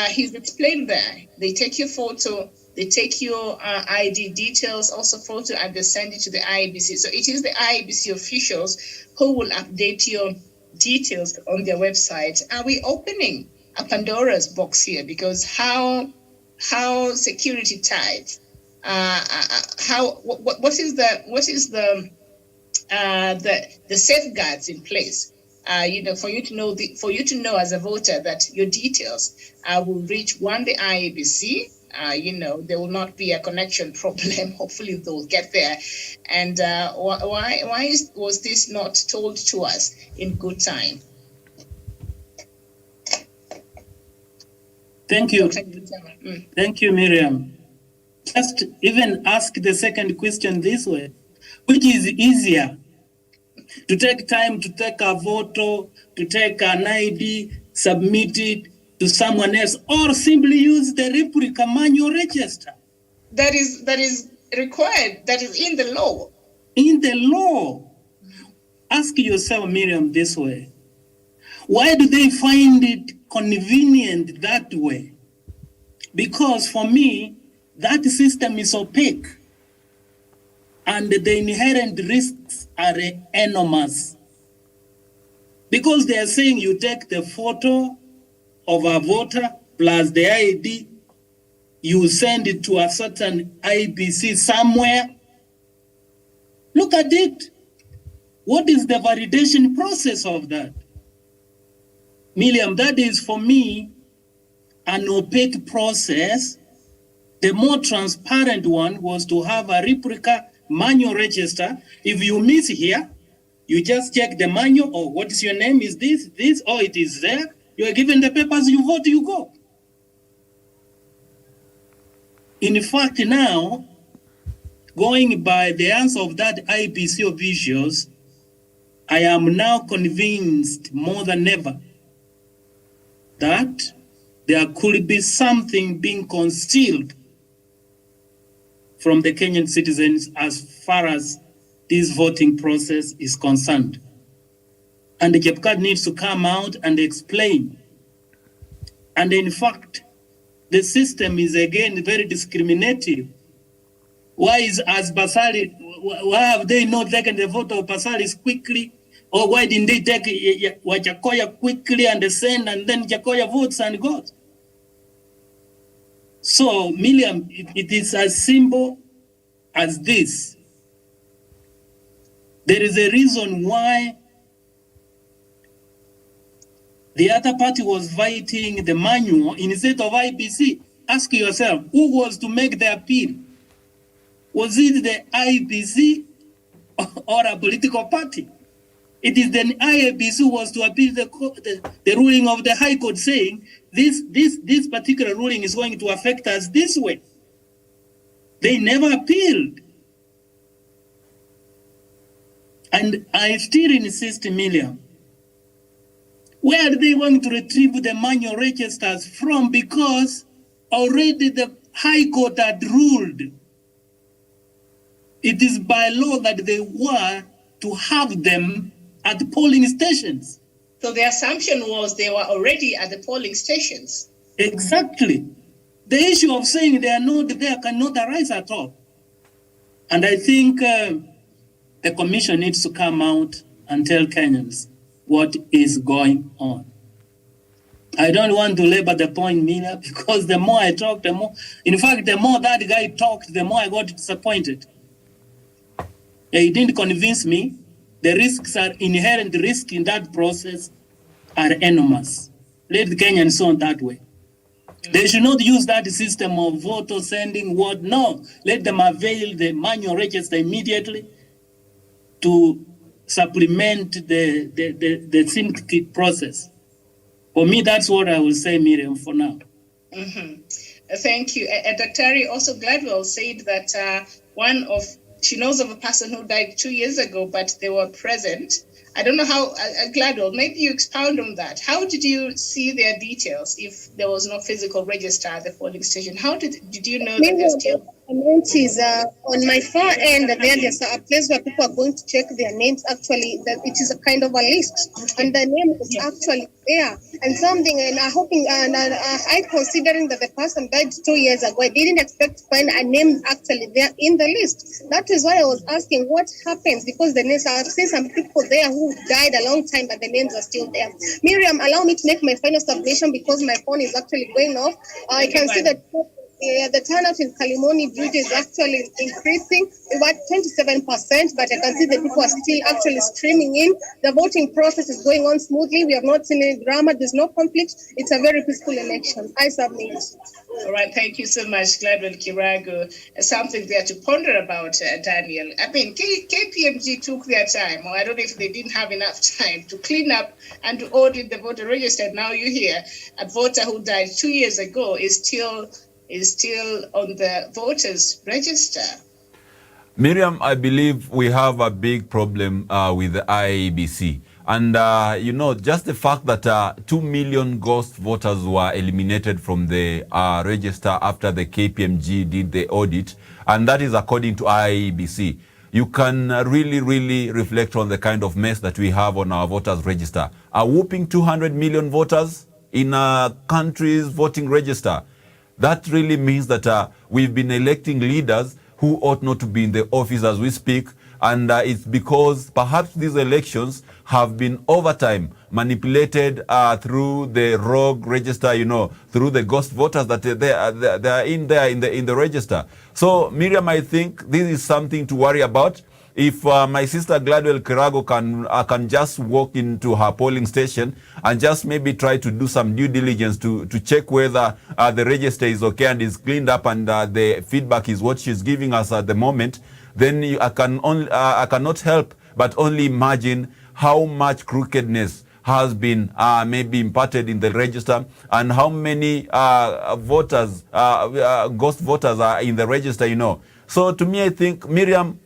he's explained there, they take your photo, they take your ID details, also photo, and they send it to the IEBC. So it is the IEBC officials who will update your details on their website. Are we opening a Pandora's box here? Because how security tight? What is the safeguards in place? For you to know as a voter that your details will reach the IEBC. There will not be a connection problem. Hopefully they'll get there. And why was this not told to us in good time? Thank you. Thank you, Miriam. Just even ask the second question this way. Which is easier? To take time to take a photo, to take an ID, submit it to someone else, or simply use the replica manual register? That is required. That is in the law. In the law. Ask yourself, Miriam, this way. Why do they find it convenient that way? Because for me, that system is opaque, and the inherent risks are enormous. Because they are saying you take the photo of a voter plus the ID, you send it to a certain IBC somewhere. Look at it. What is the validation process of that? Miriam, that is for me an opaque process. The more transparent one was to have a replica manual register. If you miss here, you just check the manual, or what is your name? Is this, or it is there. You are given the papers, you vote, you go. In fact, now, going by the answer of that IBC officials, I am now convinced more than ever that there could be something being concealed from the Kenyan citizens as far as this voting process is concerned. And the Chepkat needs to come out and explain. And in fact, the system is again very discriminative. Why have they not taken the vote of Basalis quickly? Or why didn't they take Wajakoya quickly and send, and then Jakoya votes and goes? So, Miriam, it is as simple as this. There is a reason why the other party was fighting the manual instead of IBC. Ask yourself, who was to make the appeal? Was it the IBC or a political party? It is the IBC who was to appeal the ruling of the High Court saying this particular ruling is going to affect us this way. They never appealed. And I still insist, Miriam, where are they going to retrieve the manual registers from? Because already the High Court had ruled. It is by law that they were to have them at the polling stations. So the assumption was they were already at the polling stations. Exactly. The issue of saying they are not there cannot arise at all. And I think the commission needs to come out and tell Kenyans what is going on. I don't want to labor the point, Mina, because the more I talk, the more, in fact, the more that guy talked, the more I got disappointed. He didn't convince me. The risks are inherent risk in that process are enormous. Let the Kenyans on that way. They should not use that system of voter sending word. No, let them avail the manual register immediately to supplement the sync process. For me, that's what I will say, Miriam, for now. Mm-hmm. Thank you. And Dr. Ari also Gladwell said that she knows of a person who died 2 years ago, but they were present. I don't know how, Gladwell, maybe you expound on that. How did you see their details if there was no physical register at the polling station? How did you know that they're still... Is on my far end, there's a place where people are going to check their names. Actually, that it is a kind of a list, and the name is actually there. And something, and I'm hoping, I considering that the person died 2 years ago, I didn't expect to find a name actually there in the list. That is why I was asking what happens, because the names, I've seen some people there who died a long time, but the names are still there. Miriam, allow me to make my final submission because my phone is actually going off. I can see that. The turnout in Kalimoni Bridge is actually increasing about 27%, but I can see that people are still actually streaming in. The voting process is going on smoothly. We have not seen any drama. There's no conflict. It's a very peaceful election. I submit. All right. Thank you so much, Gladwell Kirago. Something there to ponder about, Daniel. I mean, KPMG took their time, or I don't know if they didn't have enough time to clean up and to audit the voter register. Now you hear a voter who died 2 years ago is still on the voters register. Miriam, I believe we have a big problem with the IEBC. And, just the fact that 2 million ghost voters were eliminated from the register after the KPMG did the audit, and that is according to IEBC. You can really reflect on the kind of mess that we have on our voters register. A whopping 200 million voters in a country's voting register. That really means that we've been electing leaders who ought not to be in the office as we speak. And it's because perhaps these elections have been over time manipulated through the rogue register, through the ghost voters that they are in there in the register. So, Miriam, I think this is something to worry about. If my sister Gladwell Kirago can just walk into her polling station and just maybe try to do some due diligence to check whether the register is okay and is cleaned up and the feedback is what she's giving us at the moment, then I cannot help but only imagine how much crookedness has been maybe imparted in the register and how many voters, ghost voters are in the register, So to me, I think, Miriam,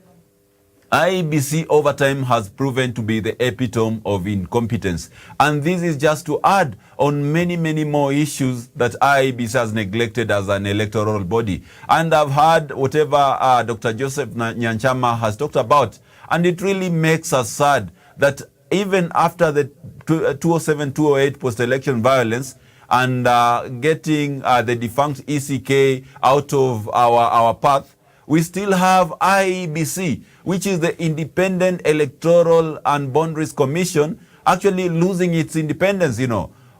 IEBC over time has proven to be the epitome of incompetence. And this is just to add on many, many more issues that IEBC has neglected as an electoral body. And I've heard whatever Dr. Joseph Nyanchama has talked about, and it really makes us sad that even after the 2007-2008 post-election violence and getting the defunct ECK out of our path, we still have IEBC, which is the Independent Electoral and Boundaries Commission, actually losing its independence,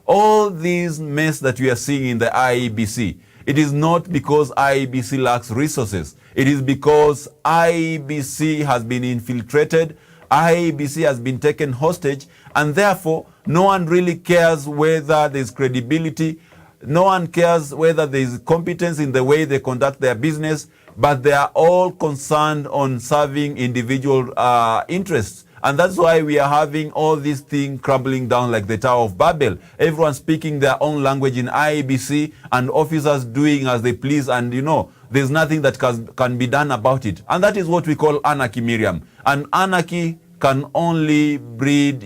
All these mess that we are seeing in the IEBC, it is not because IEBC lacks resources. It is because IEBC has been infiltrated, IEBC has been taken hostage, and therefore no one really cares whether there's credibility, no one cares whether there's competence in the way they conduct their business, but they are all concerned on serving individual interests. And that's why we are having all these things crumbling down like the Tower of Babel. Everyone speaking their own language in IEBC and officers doing as they please, and there's nothing that can be done about it. And that is what we call anarchy, Miriam. And anarchy can only breed,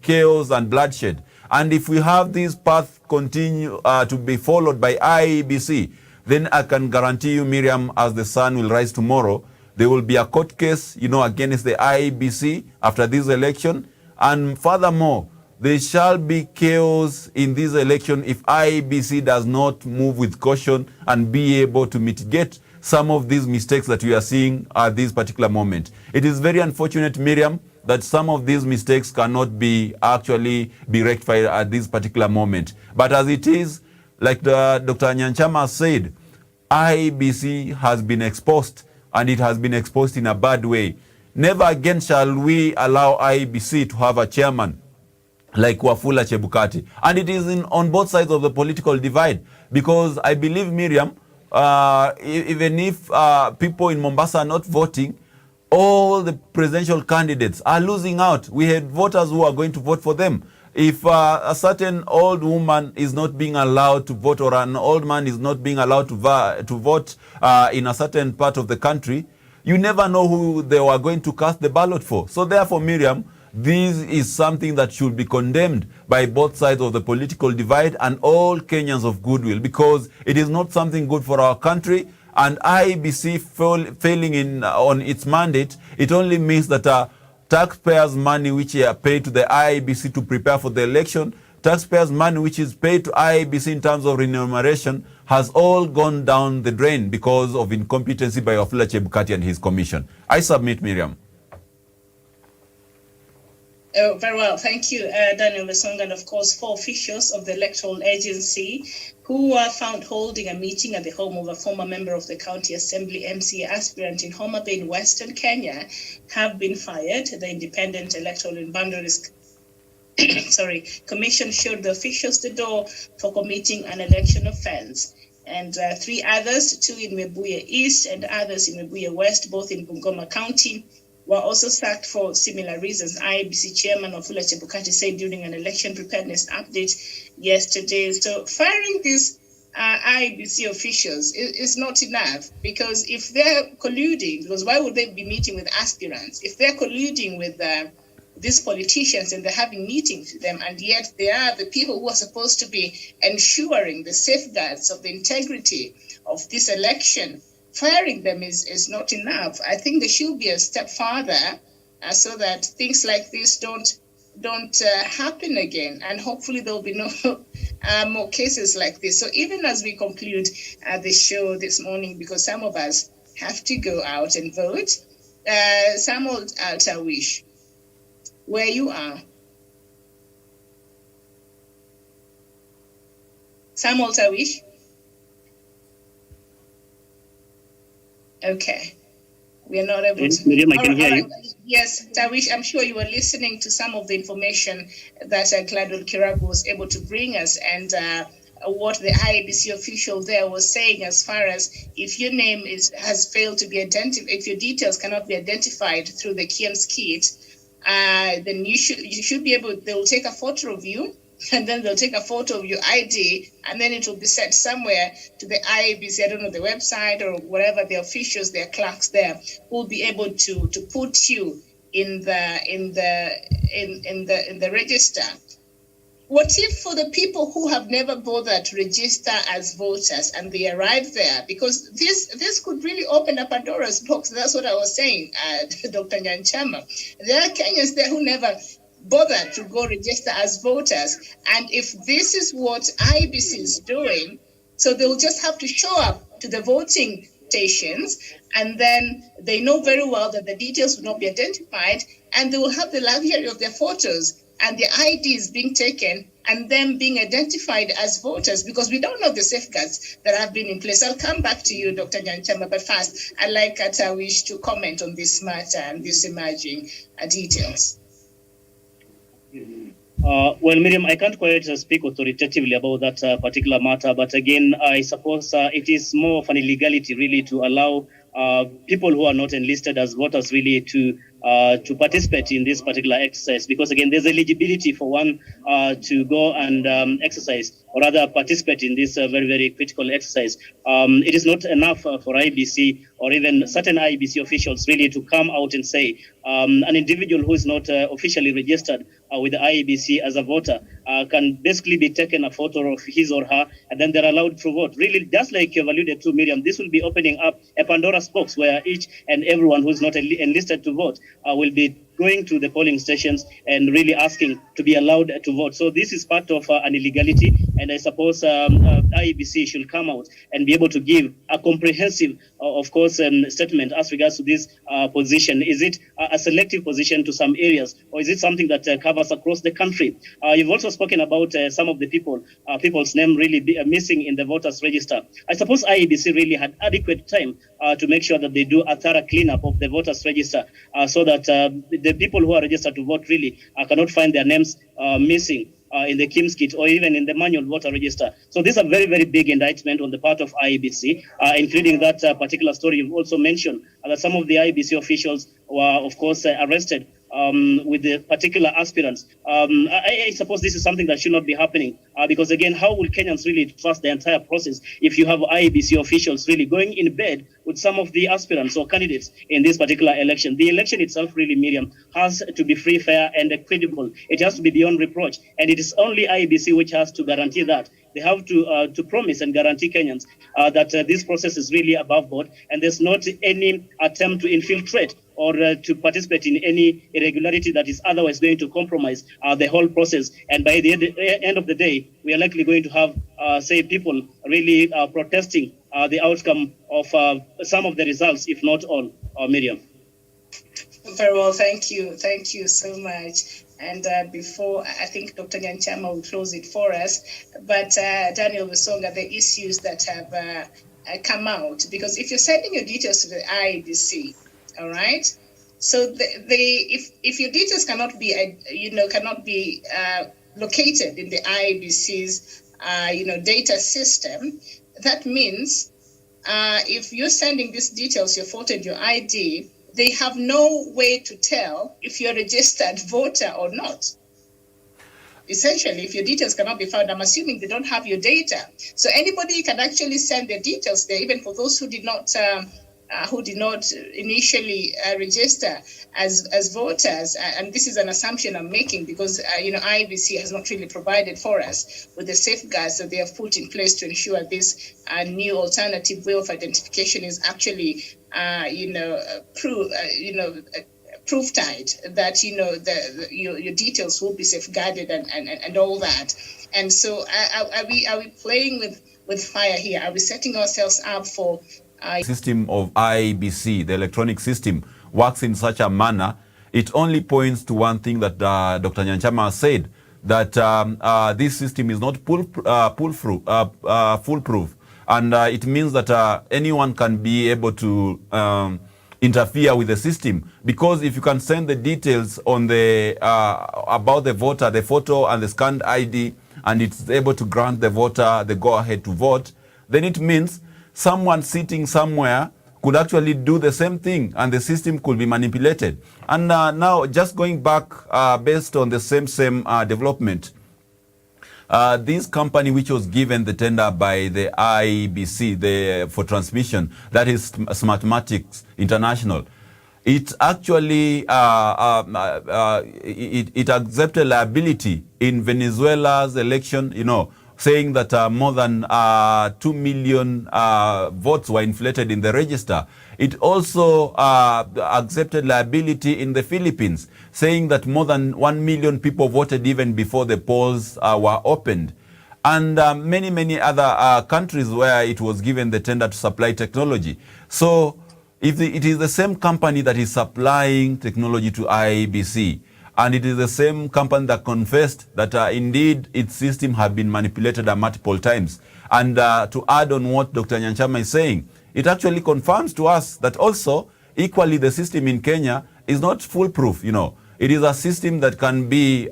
chaos and bloodshed. And if we have this path continue to be followed by IEBC, then I can guarantee you, Miriam, as the sun will rise tomorrow, there will be a court case, against the IEBC after this election. And furthermore, there shall be chaos in this election if IEBC does not move with caution and be able to mitigate some of these mistakes that we are seeing at this particular moment. It is very unfortunate, Miriam, that some of these mistakes cannot be rectified at this particular moment. But as it is, like Dr. Nyanchama said, IEBC has been exposed, and it has been exposed in a bad way. Never again shall we allow IEBC to have a chairman like Wafula Chebukati. And it is on both sides of the political divide, because I believe, Miriam, even if people in Mombasa are not voting, all the presidential candidates are losing out. We had voters who are going to vote for them. If a certain old woman is not being allowed to vote, or an old man is not being allowed to vote in a certain part of the country, you never know who they are going to cast the ballot for. So therefore, Miriam, this is something that should be condemned by both sides of the political divide and all Kenyans of goodwill, because it is not something good for our country. And IEBC failing on its mandate, it only means that taxpayers' money which are paid to the IEBC to prepare for the election, taxpayers' money which is paid to IEBC in terms of remuneration, has all gone down the drain because of incompetency by Wafula Chebukati and his commission. I submit, Miriam. Oh, very well. Thank you, Daniel Lesong, and of course, 4 officials of the Electoral Agency who were found holding a meeting at the home of a former member of the County Assembly MCA aspirant in Homa Bay in Western Kenya have been fired. The Independent Electoral and Boundaries Commission showed the officials the door for committing an election offense. And 3 others, 2 in Webuye East and others in Webuye West, both in Bungoma County, were also sacked for similar reasons. IEBC Chairman Wafula Chebukati said during an election preparedness update yesterday. So firing these IEBC officials is not enough, because if they're colluding, because why would they be meeting with aspirants? If they're colluding with these politicians and they're having meetings with them, and yet they are the people who are supposed to be ensuring the safeguards of the integrity of this election, firing them is not enough. I think there should be a step further so that things like this don't happen again, and hopefully there will be no more cases like this. So even as we conclude the show this morning, because some of us have to go out and vote, Samuel Tawish, where you are. Samuel Tawish? Okay. We are not able to. Miriam, I can hear you. Yes, Tawish, I'm sure you were listening to some of the information that Gladwell Kiragu was able to bring us, and what the IEBC official there was saying, as far as if your name has failed to be identified, if your details cannot be identified through the KIEMS kit, then you should be able. They will take a photo of you and then they'll take a photo of your ID, and then it will be sent somewhere to the IEBC, I don't know, the website or whatever, the officials, their clerks there, will be able to put you in the register. What if for the people who have never bothered to register as voters and they arrive there? Because this could really open up Pandora's box. That's what I was saying, Dr. Nyanchama. There are Kenyans there who never bothered to go register as voters. And if this is what IBC is doing, so they'll just have to show up to the voting stations, and then they know very well that the details will not be identified, and they will have the luxury of their photos and their IDs being taken and them being identified as voters, because we don't know the safeguards that have been in place. I'll come back to you, Dr. Nyanchama, but first, I'd like Atawish to comment on this matter and these emerging details. Well, Miriam, I can't quite speak authoritatively about that particular matter, but again, I suppose it is more of an illegality really to allow people who are not enlisted as voters really to participate in this particular exercise, because again, there's eligibility for one to go and exercise or rather participate in this very, very critical exercise. It is not enough for IBC or even certain IBC officials really to come out and say an individual who is not officially registered with the IEBC as a voter can basically be taken a photo of his or her, and then they're allowed to vote. Really, just like you've alluded to, Miriam, this will be opening up a Pandora's box where each and everyone who's not enlisted to vote will be going to the polling stations and really asking to be allowed to vote. So this is part of an illegality, and I suppose IEBC should come out and be able to give a comprehensive, of course, statement as regards to this position. Is it a selective position to some areas, or is it something that covers across the country? You've also spoken about some of the people's name really missing in the voters register. I suppose IEBC really had adequate time to make sure that they do a thorough cleanup of the voters register so that the people who are registered to vote really cannot find their names missing in the KIMS kit or even in the manual voter register. So this is a very, very big indictment on the part of IEBC, including that particular story you've also mentioned, that some of the IEBC officials were, of course, arrested with the particular aspirants. I suppose this is something that should not be happening because, again, how will Kenyans really trust the entire process if you have IEBC officials really going in bed with some of the aspirants or candidates in this particular election? The election itself really, Miriam, has to be free, fair, and credible. It has to be beyond reproach, and it is only IEBC which has to guarantee that. They have to promise and guarantee Kenyans that this process is really above board, and there's not any attempt to infiltrate or to participate in any irregularity that is otherwise going to compromise the whole process. And by the end of the day, we are likely going to have, say, people really protesting the outcome of some of the results, if not all. Miriam. Very well, thank you. Thank you so much. And before, I think Dr. Nyanchama will close it for us, but Daniel Wesonga, the issues that have come out, because if you're sending your details to the IEBC, all right, so if your details cannot be, located in the IEBC's, data system, that means if you're sending these details, your photo and your ID, they have no way to tell if you're a registered voter or not. Essentially, if your details cannot be found, I'm assuming they don't have your data. So anybody can actually send their details there, even for those who did not initially register as voters. And this is an assumption I'm making because, IEBC has not really provided for us with the safeguards that they have put in place to ensure this new alternative way of identification is actually, proof tied, that your details will be safeguarded and all that. And so are we playing with fire here? Are we setting ourselves up for system of IEBC, the electronic system, works in such a manner? It only points to one thing that Dr. Nyanchama said, that this system is not foolproof, and it means that anyone can be able to interfere with the system, because if you can send the details on the about the voter, the photo and the scanned ID, and it's able to grant the voter the go-ahead to vote, then it means someone sitting somewhere could actually do the same thing and the system could be manipulated. And now, just going back based on the same development, this company which was given the tender by the IEBC for transmission, that is Smartmatics International, it actually it accepted liability in Venezuela's election, saying that more than 2 million votes were inflated in the register. It also accepted liability in the Philippines, saying that more than 1 million people voted even before the polls were opened. And many, many other countries where it was given the tender to supply technology. So if it is the same company that is supplying technology to IEBC, and it is the same company that confessed that indeed its system had been manipulated multiple times. And to add on what Dr. Nyanchama is saying, it actually confirms to us that also equally the system in Kenya is not foolproof. It is a system that can be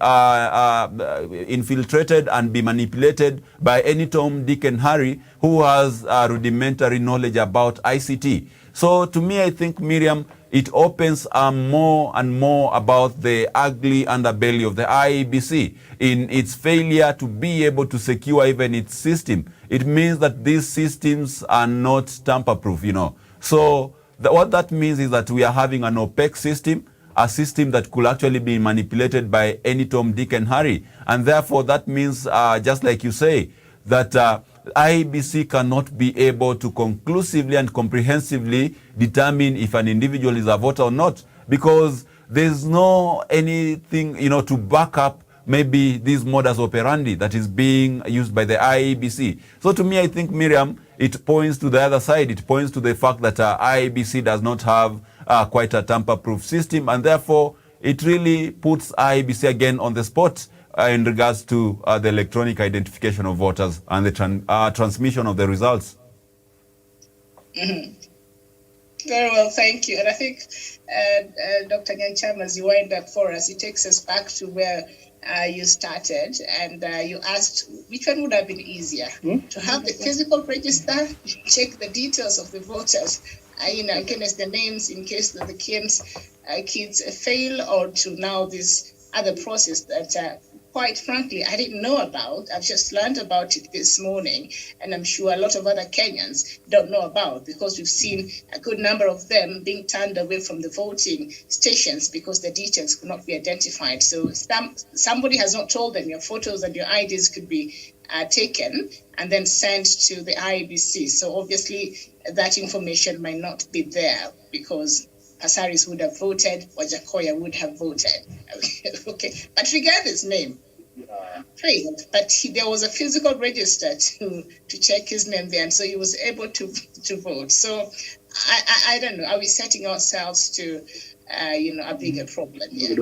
infiltrated and be manipulated by any Tom, Dick, and Harry who has rudimentary knowledge about ICT. So to me, I think, Miriam, it opens more and more about the ugly underbelly of the IEBC in its failure to be able to secure even its system. It means that these systems are not tamper-proof, So what that means is that we are having an opaque system, a system that could actually be manipulated by any Tom, Dick, and Harry. And therefore, that means, just like you say, that IEBC cannot be able to conclusively and comprehensively determine if an individual is a voter or not, because there's no anything, to back up maybe this modus operandi that is being used by the IEBC. So to me, I think, Miriam, it points to the other side. It points to the fact that IEBC does not have quite a tamper-proof system, and therefore it really puts IEBC again on the spot in regards to the electronic identification of voters and the transmission of the results. Mm-hmm. Very well, thank you. And I think Dr. Nyanchama, as you wind up for us, it takes us back to where you started, and you asked which one would have been easier, to have the physical register, check the details of the voters, in case the names, in case that the kids fail, or to now this other process that quite frankly, I didn't know about. I've just learned about it this morning, and I'm sure a lot of other Kenyans don't know about, because we've seen a good number of them being turned away from the voting stations because the details could not be identified. So somebody has not told them your photos and your IDs could be taken and then sent to the IEBC. So obviously that information might not be there, because Pasaris would have voted, Wajakoya would have voted. Okay, but regardless, name failed, but there was a physical register to check his name there, and so he was able to vote. So I don't know. Are we setting ourselves to a bigger problem here?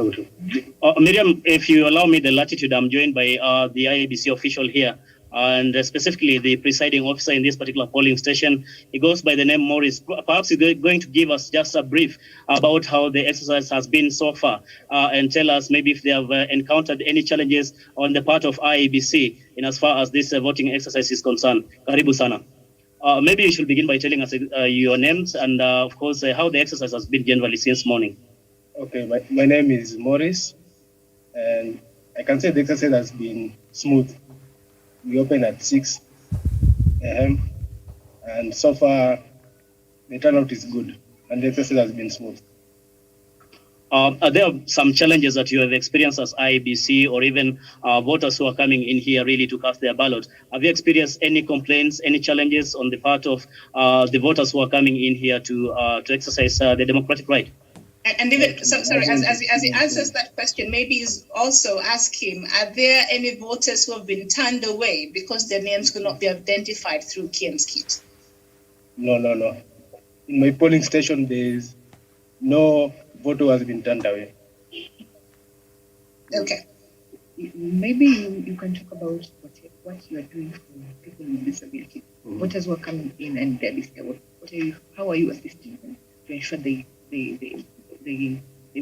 Miriam, if you allow me the latitude, I'm joined by the IEBC official here, and specifically the presiding officer in this particular polling station. He goes by the name Morris. Perhaps he's going to give us just a brief about how the exercise has been so far, and tell us maybe if they have encountered any challenges on the part of IEBC in as far as this voting exercise is concerned. Karibu sana. Maybe you should begin by telling us your names and, of course, how the exercise has been generally since morning. Okay, my name is Morris, and I can say the exercise has been smooth. We opened at 6 a.m. and so far the turnout is good and the exercise has been smooth. Are there some challenges that you have experienced as IEBC, or even voters who are coming in here really to cast their ballot? Have you experienced any complaints, any challenges on the part of the voters who are coming in here to exercise the democratic right? And even, sorry, as he answers that question, maybe he's also ask him, are there any voters who have been turned away because their names could not be identified through Kiem's kit? No. In my polling station, there is no voter who has been turned away. Okay. Maybe you can talk about what you are doing for people with disability. Voters who are coming in and they're disabled. How are you assisting them to ensure they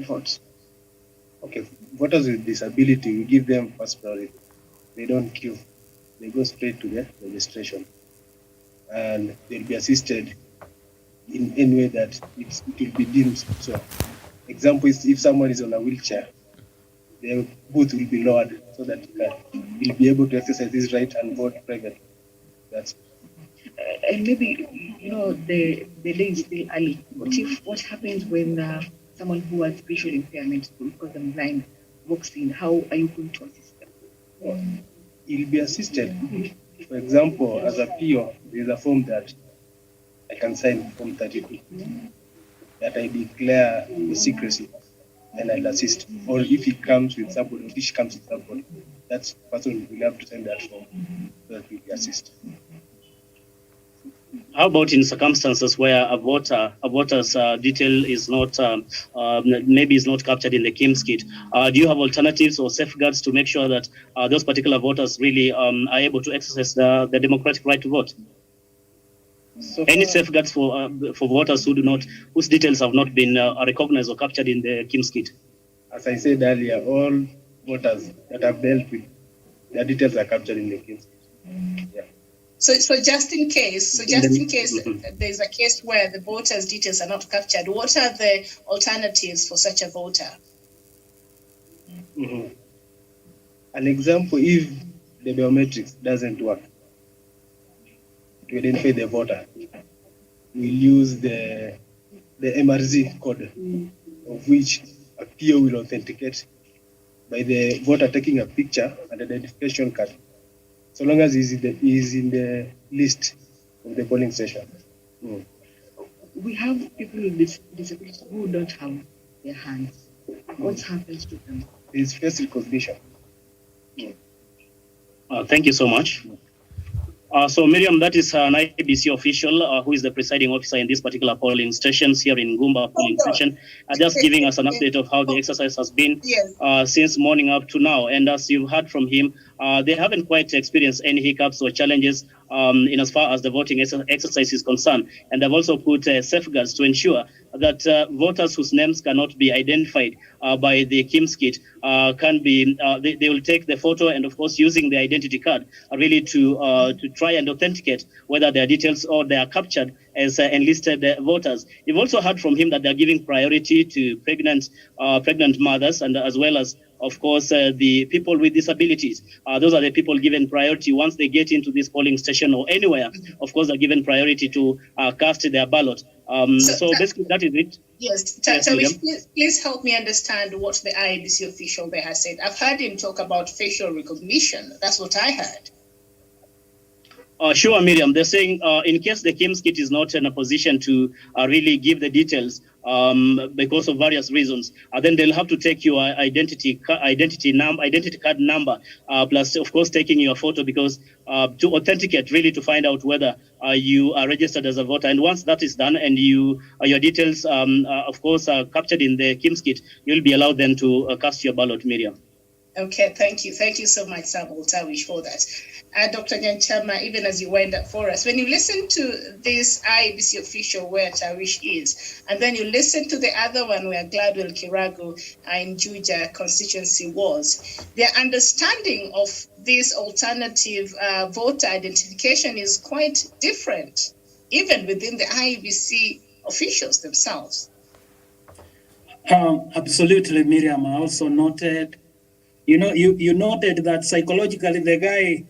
vote? Okay, voters with disability, we give them first priority. They don't queue. They go straight to the registration. And they'll be assisted in any way that it will be deemed so. Example is if someone is on a wheelchair, the booth will be lowered so that you'll be able to exercise this right and vote privately. That's and maybe, the day is still early. What happens when someone who has visual impairment, because I'm blind, walks in? How are you going to assist them? You'll be assisted. For example, as a PO, there's a form that I can sign, Form 32, that I declare the secrecy and I'll assist. Or if he comes with somebody, or she comes with somebody, that person will have to sign that form so that we will assist. How about in circumstances where a voter's detail is not maybe is not captured in the KIMS kit? Do you have alternatives or safeguards to make sure that those particular voters really are able to exercise the democratic right to vote? So any safeguards for voters whose details have not been recognized or captured in the KIMS kit? As I said earlier, all voters that have dealt with their details are captured in the KIMS kit. Yeah. So just in case there's a case where the voter's details are not captured, what are the alternatives for such a voter? Mm-hmm. An example, if the biometrics doesn't work to identify the voter, we'll use the MRZ code, of which a PO will authenticate by the voter taking a picture and identification card, so long as he's in the list of the polling station. We have people with disabilities who don't have their hands. What happens to them? It's face recognition. Thank you so much. So Miriam, that is an IBC official who is the presiding officer in this particular polling stations here in Gumba polling station, just giving us an update of how the exercise has been since morning up to now. And as you've heard from him, they haven't quite experienced any hiccups or challenges in as far as the voting exercise is concerned. And they've also put safeguards to ensure that voters whose names cannot be identified by the KIMS kit can be, they will take the photo and of course using the identity card really to try and authenticate whether their details or they are captured as enlisted voters. You've also heard from him that they're giving priority to pregnant mothers and as well as of course, the people with disabilities. Those are the people given priority once they get into this polling station or anywhere. Of course, they're given priority to cast their ballot. So basically, that is it. Yes, please help me understand what the IEBC official there has said. I've heard him talk about facial recognition. That's what I heard. Sure, Miriam. They're saying in case the KIMS kit is not in a position to really give the details because of various reasons, then they'll have to take your identity card number plus, of course, taking your photo because to authenticate, really to find out whether you are registered as a voter. And once that is done and your details, of course, are captured in the KIMS kit, you'll be allowed then to cast your ballot, Miriam. Okay, thank you. Thank you so much, Samuel Tawish, for that. Dr. Nyanchama, even as you wind up for us, when you listen to this IEBC official where Tawish is, and then you listen to the other one where Gladwell Kiragu in Juja constituency was, their understanding of this alternative voter identification is quite different, even within the IEBC officials themselves. Absolutely, Miriam. I also noted, you noted that psychologically the guy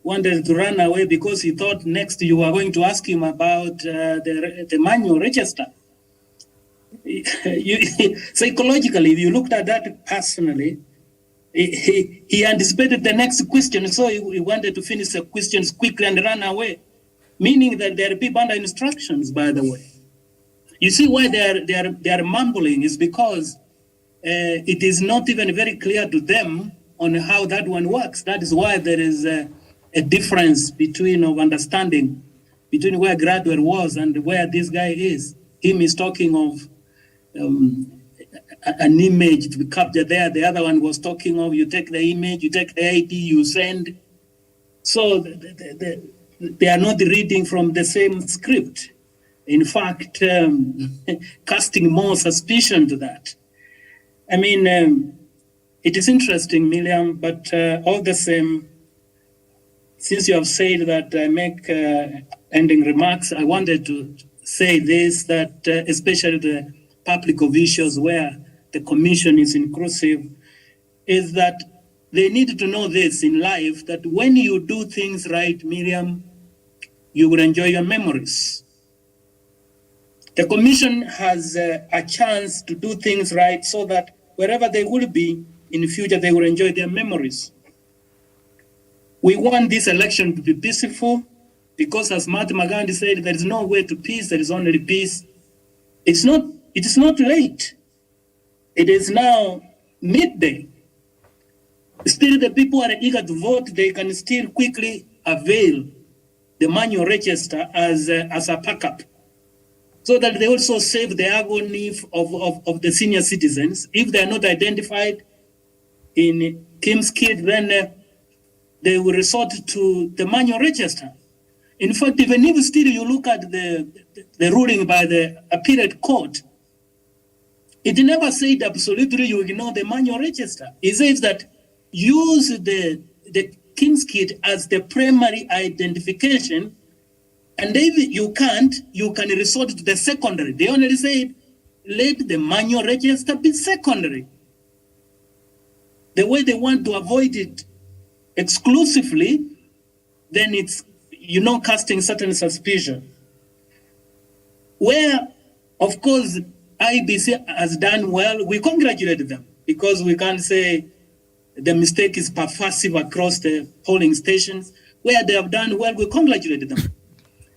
wanted to run away because he thought next you were going to ask him about the manual register. Psychologically, if you looked at that personally, he anticipated the next question, so he wanted to finish the questions quickly and run away, meaning that there are people under instructions, by the way. You see why they are mumbling is because it is not even very clear to them on how that one works. That is why there is a difference of understanding between where Gradwell was and where this guy is. Him is talking of an image to be captured there. The other one was talking of you take the image, you take the ID, you send. So they are not reading from the same script. In fact, casting more suspicion to that. I mean, it is interesting, Miriam, but all the same, since you have said that I make ending remarks, I wanted to say this, that especially the public officials where the commission is inclusive, is that they need to know this in life, that when you do things right, Miriam, you will enjoy your memories. The commission has a chance to do things right so that wherever they will be in the future, they will enjoy their memories. We want this election to be peaceful because, as Mahatma Gandhi said, there is no way to peace, there is only peace. It is not late. It is now midday. Still, the people are eager to vote. They can still quickly avail the manual register as a backup, so that they also save the agony of the senior citizens. If they are not identified in Kim's Kit, then they will resort to the manual register. In fact, even if still you look at the ruling by the appellate court, it never said absolutely you ignore the manual register. It says that use the Kim's Kit as the primary identification, and if you can't, you can resort to the secondary. They only said, let the manual register be secondary. The way they want to avoid it exclusively, then it's, casting certain suspicion. Where, of course, IBC has done well, we congratulate them, because we can't say the mistake is pervasive across the polling stations. Where they have done well, we congratulate them.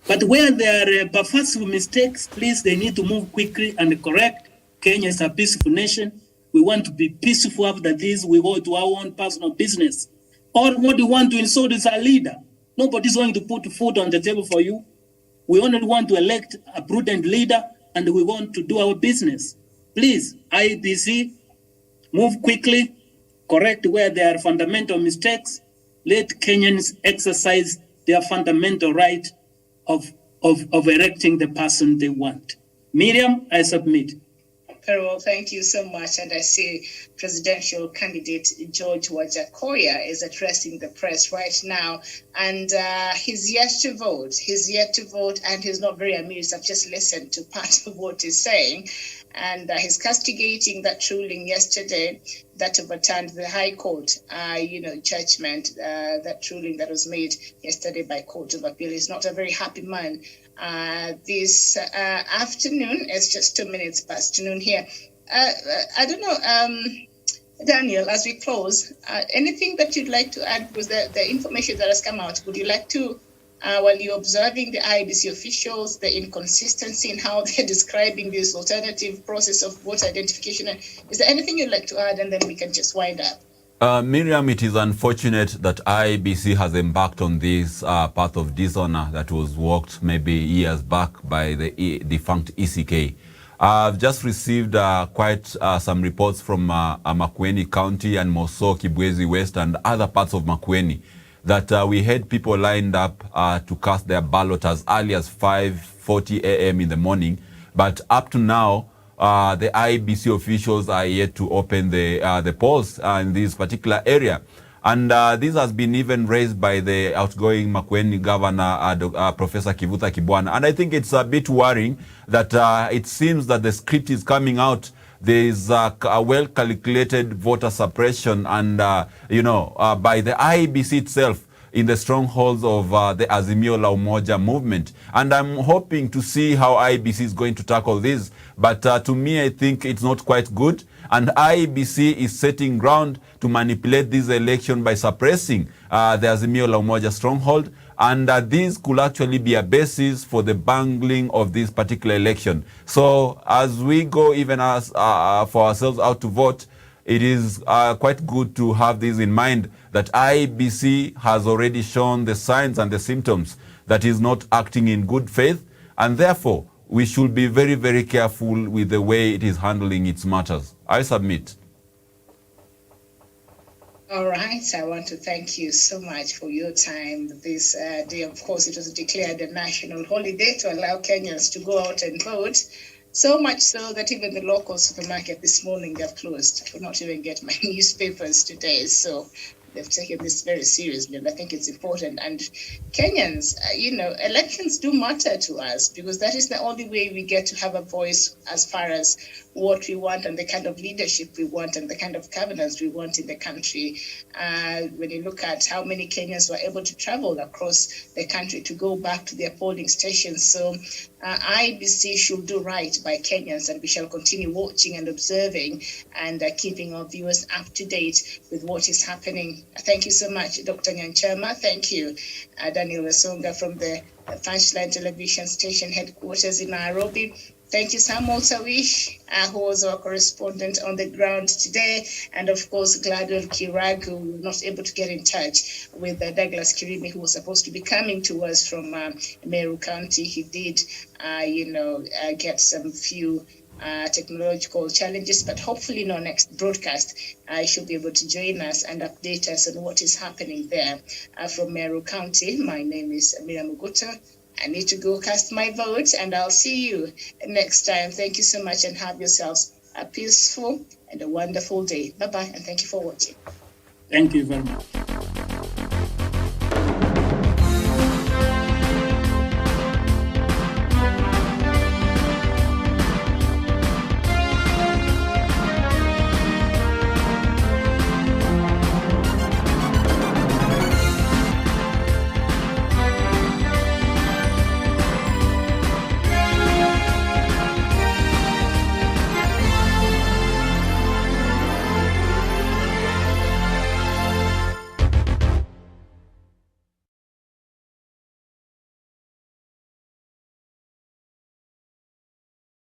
But where there are pervasive mistakes, please, they need to move quickly and correct. Kenya is a peaceful nation. We want to be peaceful after this. We go to our own personal business. Or what we want to insult is our leader. Nobody's going to put food on the table for you. We only want to elect a prudent leader, and we want to do our business. Please, IBC, move quickly, correct where there are fundamental mistakes. Let Kenyans exercise their fundamental right of electing the person they want. Miriam, I submit. Very well, thank you so much. And I see presidential candidate George Wajakoya is addressing the press right now. And he's yet to vote. He's yet to vote, and he's not very amused. I've just listened to part of what he's saying. And he's castigating that ruling yesterday that overturned the High Court, judgment, that ruling that was made yesterday by Court of Appeal. He's not a very happy man. This afternoon, it's just 2 minutes past noon here. I don't know, Daniel, as we close, anything that you'd like to add with the information that has come out? Would you like to, while you're observing the IBC officials, the inconsistency in how they're describing this alternative process of voter identification, is there anything you'd like to add, and then we can just wind up? Miriam, it is unfortunate that IBC has embarked on this path of dishonor that was walked maybe years back by the defunct ECK. I've just received quite some reports from Makueni County and Moso, Kibwezi West, and other parts of Makueni that we had people lined up to cast their ballot as early as 5:40 a.m. in the morning. But up to now, the IBC officials are yet to open the polls in this particular area. And this has been even raised by the outgoing Makueni governor, Professor Kivutha Kibwana. And I think it's a bit worrying that it seems that the script is coming out. There is a well-calculated voter suppression and, by the IBC itself in the strongholds of the Azimio la Umoja movement. And I'm hoping to see how IBC is going to tackle this. But to me, I think it's not quite good. And IBC is setting ground to manipulate this election by suppressing the Azimio la Umoja stronghold. And this could actually be a basis for the bungling of this particular election. So as we go even as for ourselves out to vote, it is quite good to have this in mind, that IBC has already shown the signs and the symptoms that is not acting in good faith, and therefore we should be very, very careful with the way it is handling its matters. I submit. All right. I want to thank you so much for your time this day. Of course, it was declared a national holiday to allow Kenyans to go out and vote. So much so that even the local supermarket this morning, they've closed. I could not even get my newspapers today. So they've taken this very seriously, and I think it's important. And Kenyans, elections do matter to us because that is the only way we get to have a voice as far as what we want and the kind of leadership we want and the kind of governance we want in the country. When you look at how many Kenyans were able to travel across the country to go back to their polling stations. So IBC should do right by Kenyans, and we shall continue watching and observing and keeping our viewers up to date with what is happening. Thank you so much, Dr. Nyanchama. Thank you, Daniel Wesonga from the Punchline Television Station headquarters in Nairobi. Thank you, Samuel Sawish, who was our correspondent on the ground today. And of course, Gladwell Kirag, who was not able to get in touch with Douglas Kirimi, who was supposed to be coming to us from Meru County. He did, get some few technological challenges, but hopefully in our next broadcast, I should be able to join us and update us on what is happening there from Meru County. My name is Miriam Mugutu. I need to go cast my vote, and I'll see you next time. Thank you so much, and have yourselves a peaceful and a wonderful day. Bye-bye, and thank you for watching. Thank you very much.